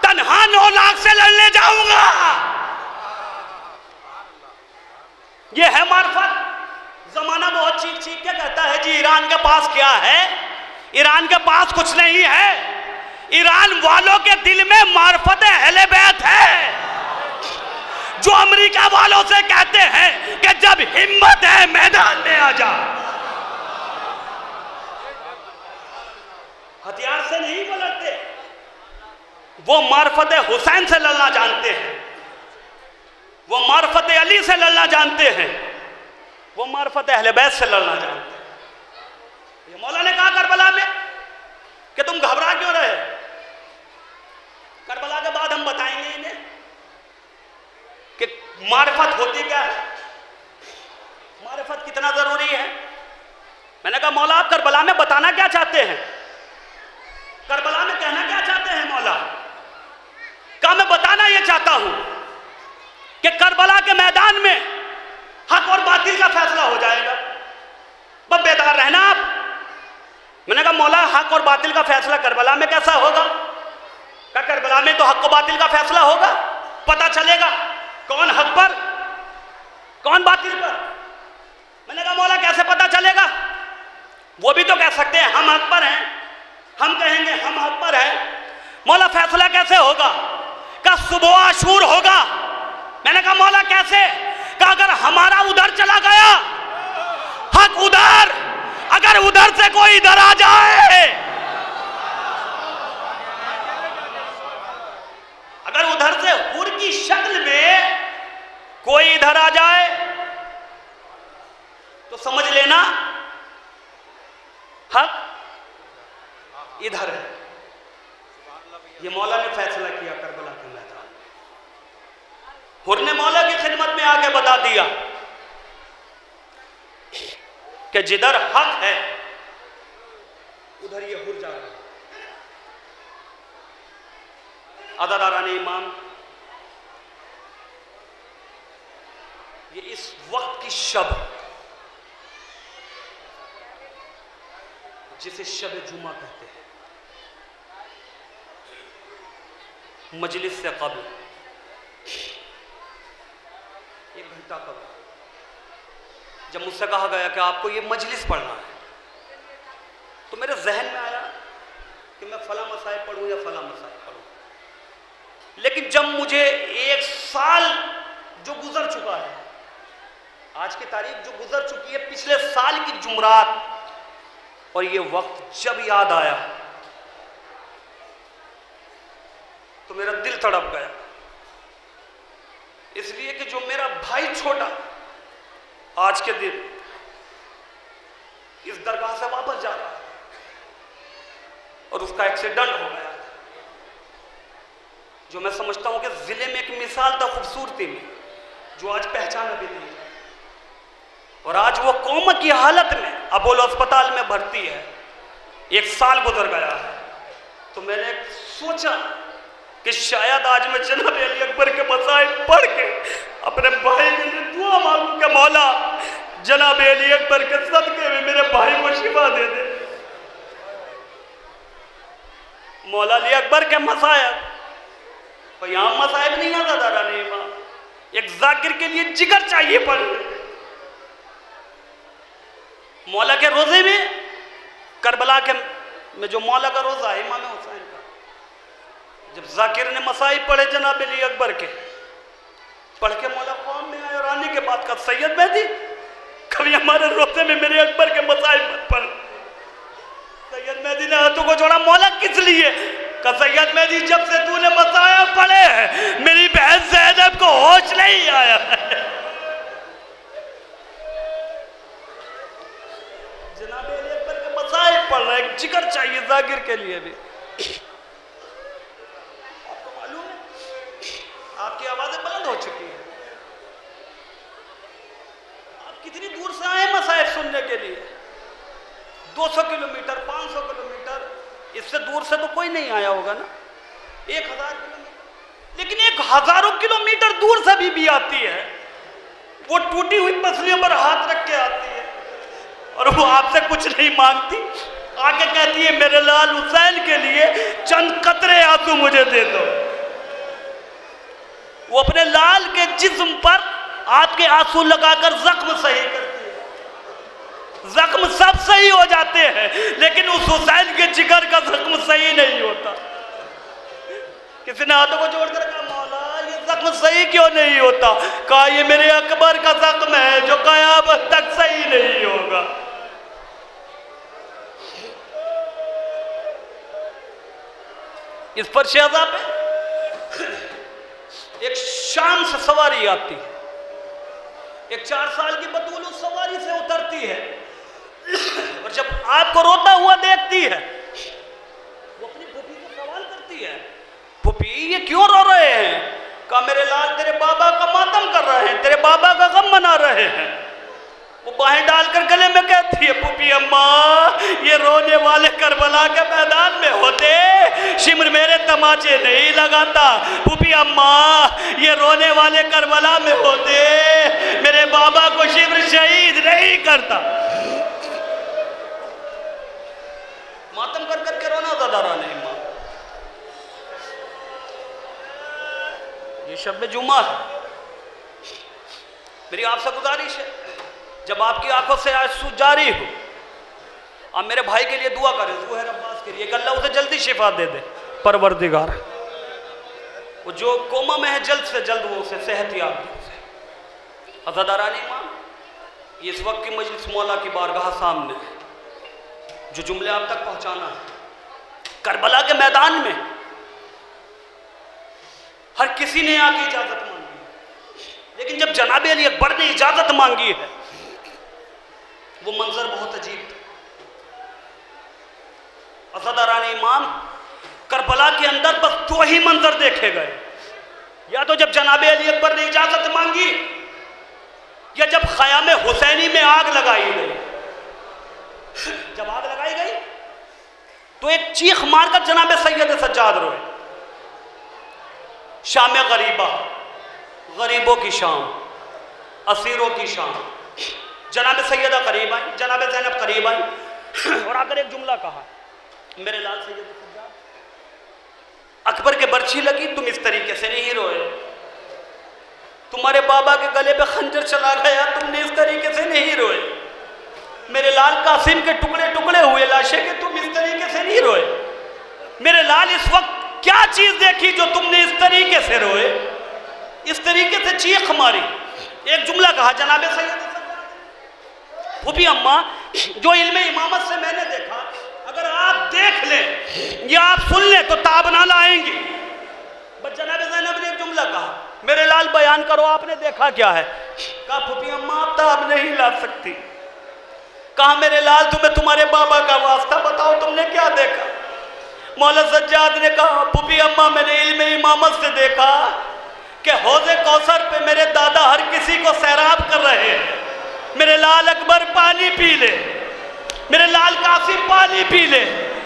तन्हा 9 लाख से लड़ने जाऊंगा। यह है मार्फत। जमाना बहुत चीख चीख के कहता है जी ईरान के पास क्या है, ईरान के पास कुछ नहीं है। ईरान वालों के दिल में मार्फत अहले बैत है, जो अमेरिका वालों से कहते हैं कि जब हिम्मत है मैदान में आ जा। हथियार से नहीं वो लड़ते, वो मार्फत हुसैन से लड़ना जानते हैं, वो मार्फत अली से लड़ना जानते हैं, वो मार्फत अहले बैत से लड़ना जानते हैं। ये मौला ने कहा करबला में कि तुम घबरा क्यों रहे? करबला के बाद हम बताएंगे इन्हें कि मार्फत होती क्या है, मार्फत कितना जरूरी है। मैंने कहा मौला आप करबला में बताना क्या चाहते हैं, करबला में कहना क्या चाहते हैं मौला? कहा मैं बताना यह चाहता हूं कि करबला के मैदान में हक और बातिल का फैसला हो जाएगा, बस बेदार रहना आप। मैंने कहा मौला हक और बातिल का फैसला करबला में कैसा होगा? क्या करबला में तो हक और बातिल का फैसला होगा, पता चलेगा कौन हक पर कौन बातिल पर। मैंने कहा मौला कैसे पता चलेगा? वो भी तो कह सकते हैं हम हक पर हैं, हम कहेंगे हम हक पर हैं। मौला फैसला कैसे होगा? क्या सुबह आशूर होगा? मैंने कहा मौला कैसे? क्या अगर हमारा उधर चला गया हक उधर, अगर उधर से कोई इधर आ जाए, अगर उधर से हुर की शक्ल में कोई इधर आ जाए तो समझ लेना हक इधर है। ये मौला ने फैसला किया करबला के मैदान। हुर ने मौला की खिदमत में आके बता दिया कि जिधर हक है उधर ये हुर जा रहा है। अदादाराने इमाम, ये इस वक्त की शब जिसे शब जुमा कहते हैं, मजलिस से कबल 1 घंटा कबल जब मुझसे कहा गया कि आपको ये मजलिस पढ़ना है, तो मेरे जहन में आया कि मैं फला मसाइब पढ़ूं या फला मसाइब पढ़ूं। लेकिन जब मुझे 1 साल जो गुजर चुका है, आज की तारीख जो गुजर चुकी है, पिछले साल की जुमरात, और ये वक्त जब याद आया तो मेरा दिल तड़प गया, इसलिए कि जो मेरा भाई छोटा आज के दिन इस दरगाह से वापस जा रहा है और उसका एक्सीडेंट हो गया, जो मैं समझता हूं कि जिले में एक मिसाल था खूबसूरती में, जो आज पहचाना भी नहीं है। और आज वो कौम की हालत में अपोलो अस्पताल में भर्ती है, 1 साल गुजर गया है। तो मैंने सोचा कि शायद आज मैं जनाब अली अकबर के मसाइब पढ़ के अपने भाई के लिए दुआ मांगूं कि मौला जनाब अली अकबर के सदके में मेरे भाई को शिफा दे दे। मौला अली अकबर के मसाइब, तो यहाँ मसाइब नहीं आता दादा ने, एक जाकिर के लिए जिगर चाहिए पढ़ने। मौला के रोजे में करबला के में जो मौला का रोजा है इमाम हुसैन का, जब जाकिर ने मसाइब पढ़े जनाब अली अकबर के, पढ़ के मौला कौम में आए और आने के बाद का सैयद मेहदी कभी हमारे रोजे में मेरे अकबर के मसाइब मत पढ़। सैयद मेहदी ने हाथों को जोड़ा, मौला किस लिए? का सैयद मेहदी जब से तूने मसाइब पढ़े मेरी बहन ज़ैनब को होश नहीं आया है। जागिर के लिए भी। आपको मालूम है आपकी आवाजें बुलंद हो चुकी है, आप कितनी दूर से आए मसाइब सुनने के लिए? 200 किलोमीटर, 500 किलोमीटर, इससे दूर से तो कोई नहीं आया होगा ना। 1000 किलोमीटर, लेकिन 1000 किलोमीटर दूर से भी आती है, वो टूटी हुई पसलियों पर हाथ रख के आती है और वो आपसे कुछ नहीं मांगती, आके कहती है मेरे लाल हुसैन के लिए चंद कतरे आंसू मुझे दे दो। वो अपने लाल के जिस्म पर आपके आंसू लगाकर जख्म सही करती है। जख्म सब सही हो जाते हैं, लेकिन उस हुसैन के जिगर का जख्म सही नहीं होता। किसी ने हाथों को जोड़कर कहा मौला ये जख्म सही क्यों नहीं होता? कहा ये मेरे अकबर का जख्म है जो कयामत तक सही नहीं होगा। इस पर शहज़ाद पे एक शाम से सवारी आती है, एक 4 साल की बतूल उस सवारी से उतरती है और जब आपको रोता हुआ देखती है वो अपनी फूफी से सवाल करती है, फूफी ये क्यों रो रहे हैं? कहा मेरे लाल तेरे बाबा का मातम कर रहे हैं, तेरे बाबा का गम मना रहे हैं। वो बाहें डालकर गले में कहती है फूफी अम्मा ये रोने वाले करबला के मैदान में होते शिमर मेरे तमाचे नहीं लगाता। फूफी अम्मा ये रोने वाले करबला में होते मेरे बाबा को शिमर शहीद नहीं करता। मातम कर करके रोना ज़्यादा रहा नहीं माँ। ये शब जुमा है, मेरी आपसे गुजारिश है जब आपकी आंखों से आंसू जारी हो आप मेरे भाई के लिए दुआ करें, ज़ुहैर अब्बास के लिए कि अल्लाह उसे जल्दी शिफा दे दे। परवरदिगार वो जो कोमा में है जल्द से जल्द वो उसे सेहत याब दे। अज़ादारान इमाम ये इस वक्त की मजलिस मौला की बारगाह सामने है, जो जुमले आप तक पहुंचाना है। करबला के मैदान में हर किसी ने आके इजाजत मांगी, लेकिन जब जनाब अली अकबर ने इजाजत मांगी है वो मंजर बहुत अजीब था। अज़ादारान इमाम करबला के अंदर बस 2 ही मंजर देखे गए, या तो जब जनाब अली अकबर ने इजाजत मांगी या जब ख़याम हुसैनी में आग लगाई गई। जब आग लगाई गई तो एक चीख मारकर जनाब सैयद सज्जाद रोए। शाम गरीबा, गरीबों की शाम, असीरों की शाम। जनाब सैयदा करीब आई, जनाब ज़ैनब करीब आई और आकर एक जुमला कहा मेरे लाल सैयद सज्जाद अकबर के बर्छी लगी तुम इस तरीके से नहीं रोए, तुम्हारे बाबा के गले पे खंजर चला गया तुमने इस तरीके से नहीं रोए, मेरे लाल कासिम के टुकड़े टुकड़े हुए लाशे के तुम इस तरीके से नहीं रोए। मेरे लाल इस वक्त क्या चीज देखी जो तुमने इस तरीके से रोए, इस तरीके से चीख मारी। एक जुमला कहा जनाब सैयद फूफी अम्मा जो इल्म इमामत से मैंने देखा अगर आप देख लें या आप सुन लें तो ताब ना लाएंगी। बस जनाब ज़ैनब ने एक जुमला कहा मेरे लाल बयान करो आपने देखा क्या है? कहा फूफी अम्मा आप ताब नहीं ला सकती। कहा मेरे लाल तुम्हें तुम्हारे बाबा का वास्ता बताओ तुमने क्या देखा? मौला सज्जाद ने कहा फूफी अम्मा मैंने इल्म इमामत से देखा कि हौज़े कौसर पे मेरे दादा हर किसी को सैराब कर रहे हैं। मेरे लाल अकबर पानी पी ले, मेरे लाल कासिम पानी पी ले,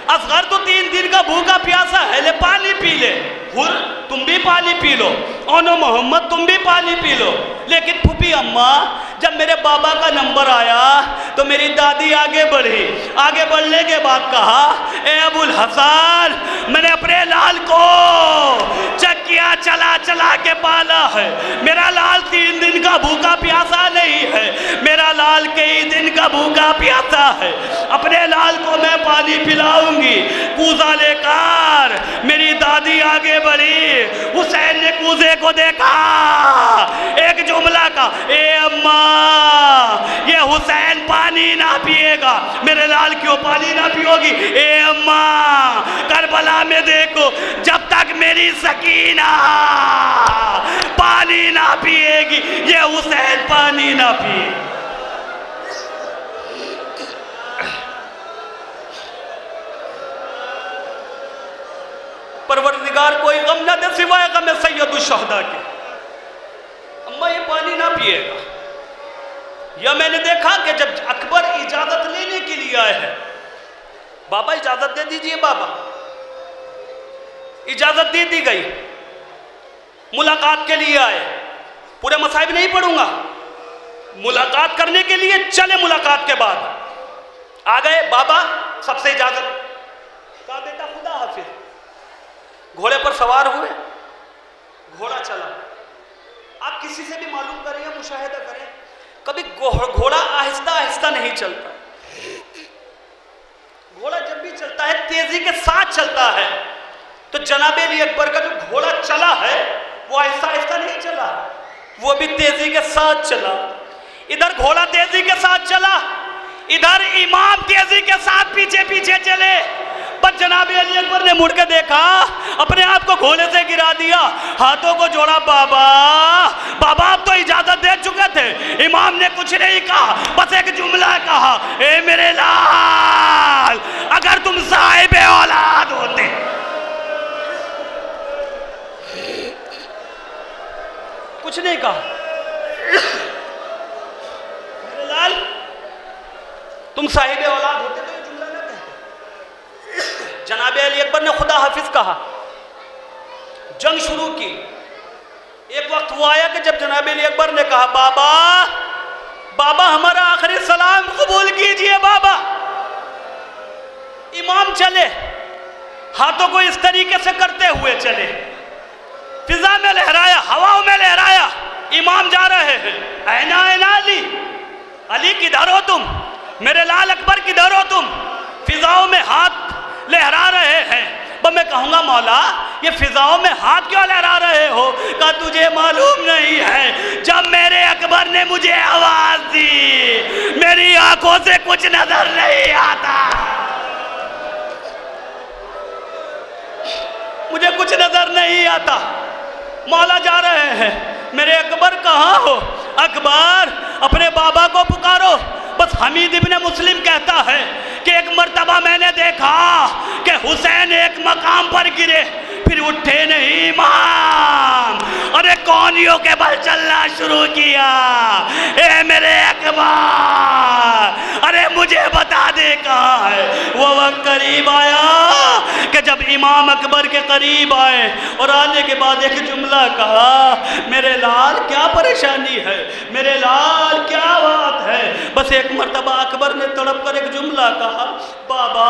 असगर तो 3 दिन का भूखा प्यासा है ले पानी पी ले, हुर तुम भी पानी पी लो, ओनो मोहम्मद तुम भी पानी पी लो। लेकिन फूफी अम्मा जब मेरे बाबा का नंबर आया तो मेरी दादी आगे बढ़ी, आगे बढ़ने के बाद कहा ए अबुल हसन मैंने अपने लाल को चक्कियाँ चला चला के पाला है, मेरा लाल 3 दिन का भूखा प्यासा नहीं है, मेरा लाल कई दिन का भूखा प्यासा है। अपने लाल को मैं पानी पिलाऊंगी। कूजा लेकर मेरी दादी आगे बढ़ी, हुसैन ने कूजे को देखा, एक जुमला का ए अम्मा ये हुसैन पानी ना पिएगा, मेरे लाल क्यों पानी ना पियोगी? ए अम्मा करबला में देखो जब तक मेरी सकीना पानी ना पिएगी ये हुसैन पानी ना पिए। परवरदिगार कोई गम ना दे सिवाय गम सैयदुश्शहदा के। अम्मा ये पानी ना पिएगा। या मैंने देखा कि जब अकबर इजाजत लेने के लिए आए हैं, बाबा इजाजत दे दीजिए बाबा, इजाजत दे दी गई, मुलाकात के लिए आए, पूरे मसाइब नहीं पढ़ूंगा, मुलाकात करने के लिए चले, मुलाकात के बाद आ गए, बाबा सबसे इजाजत, कहा बेटा खुदा हाफिज। घोड़े पर सवार हुए, घोड़ा चला। आप किसी से भी मालूम करें या मुशाहिदा करें, कभी घोड़ा आहिस्ता आहिस्ता नहीं चलता। घोड़ा जब भी चलता है तेजी के साथ चलता है। तो जनाब अली अकबर का जो घोड़ा चला है वो आहिस्ता आहिस्ता नहीं चला, वो भी तेजी के साथ चला। इधर घोड़ा तेजी के साथ चला, इधर इमाम तेजी के साथ पीछे पीछे चले। पर जनाब अली अकबर ने मुड़ के देखा, अपने आप को घोड़े से गिरा दिया, हाथों को जोड़ा, बाबा बाबा आप तो इजाजत दे चुके थे। इमाम ने कुछ नहीं कहा, बस एक जुमला कहा, ए मेरे लाल अगर तुम साहिब औलाद होते। कुछ नहीं कहा, मेरे लाल तुम साहिब औलाद होते तो ये जुमला ना कहते। जनाब अली अकबर ने खुदा हाफिज कहा, जंग शुरू की। एक वक्त वो आया कि जब जनाब अली अकबर ने कहा, बाबा बाबा हमारा आखिरी सलाम कबूल कीजिए बाबा। इमाम चले, हाथों को इस तरीके से करते हुए चले, फिजा में लहराया, हवाओं में लहराया। इमाम जा रहे हैं, ऐना ऐना अली, अली किधर हो तुम, मेरे लाल अकबर किधर हो तुम। फिजाओं में हाथ लहरा रहे हैं। तो मैं कहूँगा मौला ये फिजाओं में हाथ क्यों लहरा रहे हो? कहा तुझे मालूम नहीं है, जब मेरे अकबर ने मुझे आवाज दी मेरी आंखों से कुछ नजर नहीं आता, मुझे कुछ नजर नहीं आता। मौला जा रहे हैं, मेरे अकबर कहाँ हो? अकबर अपने बाबा को पुकारो। बस हमीद इब्ने मुस्लिम कहता है कि एक मर्तबा मैंने देखा कि हुसैन एक मकाम पर गिरे, फिर उठे नहीं इमाम, अरे कौनियों के बल चलना शुरू किया। ए मेरे अकबर, अरे मुझे बता दे कहाँ है। वो वक्त करीब आया कि जब इमाम अकबर के करीब आए और आने के बाद एक जुमला कहा, मेरे लाल क्या परेशानी है, मेरे लाल क्या बात है। बस एक मर्तबा अकबर ने तड़प कर एक जुमला कहा, बाबा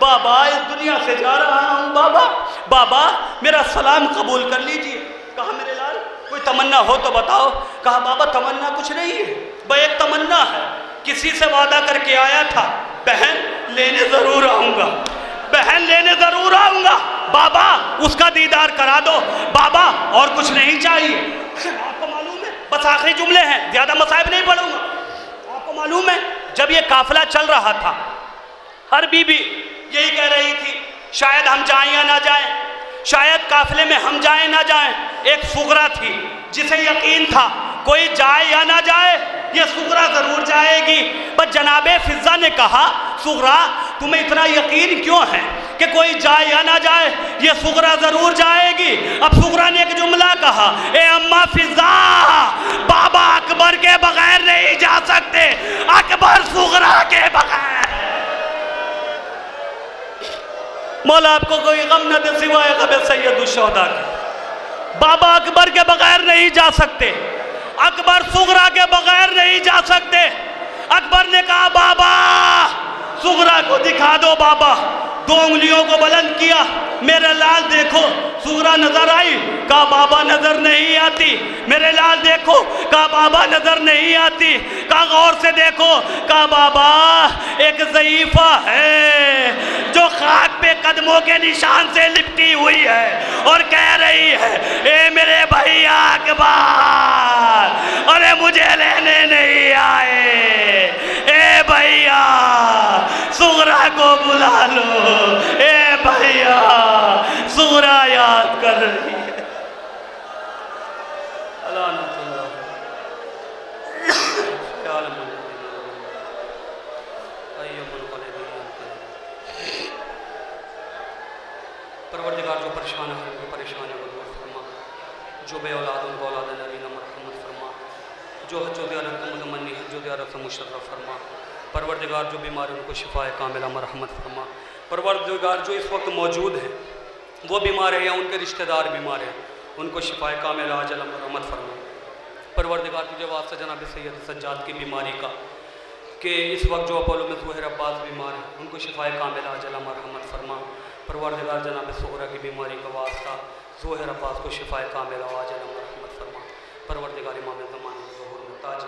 बाबा इस दुनिया से जा रहा हूँ बाबा, बाबा मेरा सलाम कबूल कर लीजिए। कहा मेरे लाल कोई तमन्ना हो तो बताओ। कहा बाबा तमन्ना कुछ नहीं है, बस एक तमन्ना है, किसी से वादा करके आया था, बहन लेने जरूर आऊँगा, बहन लेने जरूर आऊँगा, बाबा उसका दीदार करा दो बाबा, और कुछ नहीं चाहिए। आपको मालूम है, बस आखिरी जुमले हैं, ज़्यादा मसाइब नहीं पढ़ूंगा। आपको मालूम है जब ये काफिला चल रहा था, हर बीबी यही कह रही थी शायद हम जाएं या ना जाएं, शायद काफिले में हम जाएं ना जाएं। एक सुगरा थी जिसे यकीन था कोई जाए या ना जाए ये सुगरा जरूर जाएगी। पर जनाबे फिजा ने कहा, सुगरा तुम्हें इतना यकीन क्यों है कि कोई जाए या ना जाए, ये सुगरा जरूर जाएगी। अब सुगरा ने एक जुमला कहा, ए अम्मा फिजा बाबा अकबर के बगैर नहीं जा सकते, अकबर सुगरा के बगैर। मौला आपको कोई गम न दे सिवाय गम सैयदुश्शहदा के। बाबा अकबर के बगैर नहीं जा सकते, अकबर सुगरा के बगैर नहीं जा सकते। अकबर ने कहा बाबा सुगरा को दिखा दो बाबा। दो उंगलियों को बुलंद किया, मेरे लाल देखो। सुगरा नजर आई, कहा बाबा नजर नहीं आती। मेरे लाल देखो, कहा बाबा नजर नहीं आती। कहा गौर से देखो, कहा बाबा एक ज़ईफ़ा है जो खाक पे कदमों के निशान से लिपटी हुई है और कह रही है, ए मेरे भैया अकबर, अरे मुझे लेने नहीं आए, ए भैया सुगरा को बुला लो, ए भैया सुगरा याद कर रही है। परवरदिगार जो परेशान है उनको परेशानी को दूर फरमा, जो बे औलाद उनको औलाद नबीना मरहमत फरमा, जो हज ज़ियारत मुतमन्नी हज ज़ियारत मुशर्रफ फरमा। परवरदिगार जो बीमार है उनको शिफाए कामिला मरहमत फरमा। परवरदिगार जो इस वक्त मौजूद हैं वो बीमार है या उनके रिश्तेदार बीमार हैं, उनको शिफाए कामिला आजल मरहमत फरमा। परवरदिगार तुझे वास्ता जनाब सैयद सज्जाद की बीमारी का कि इस वक्त जो अपोलो में ज़ोहर अब्बास बीमार है उनको शिफाए कामिला आजल मरहमत फरमा। परवरदिगार जनाब सोहरा की बीमारी का वास्ता ज़ोहर अब्बास को शिफाए कामिला आजल मरहमत फरमा। परवरदिगार इमाम ज़माने ज़ोहर में ताज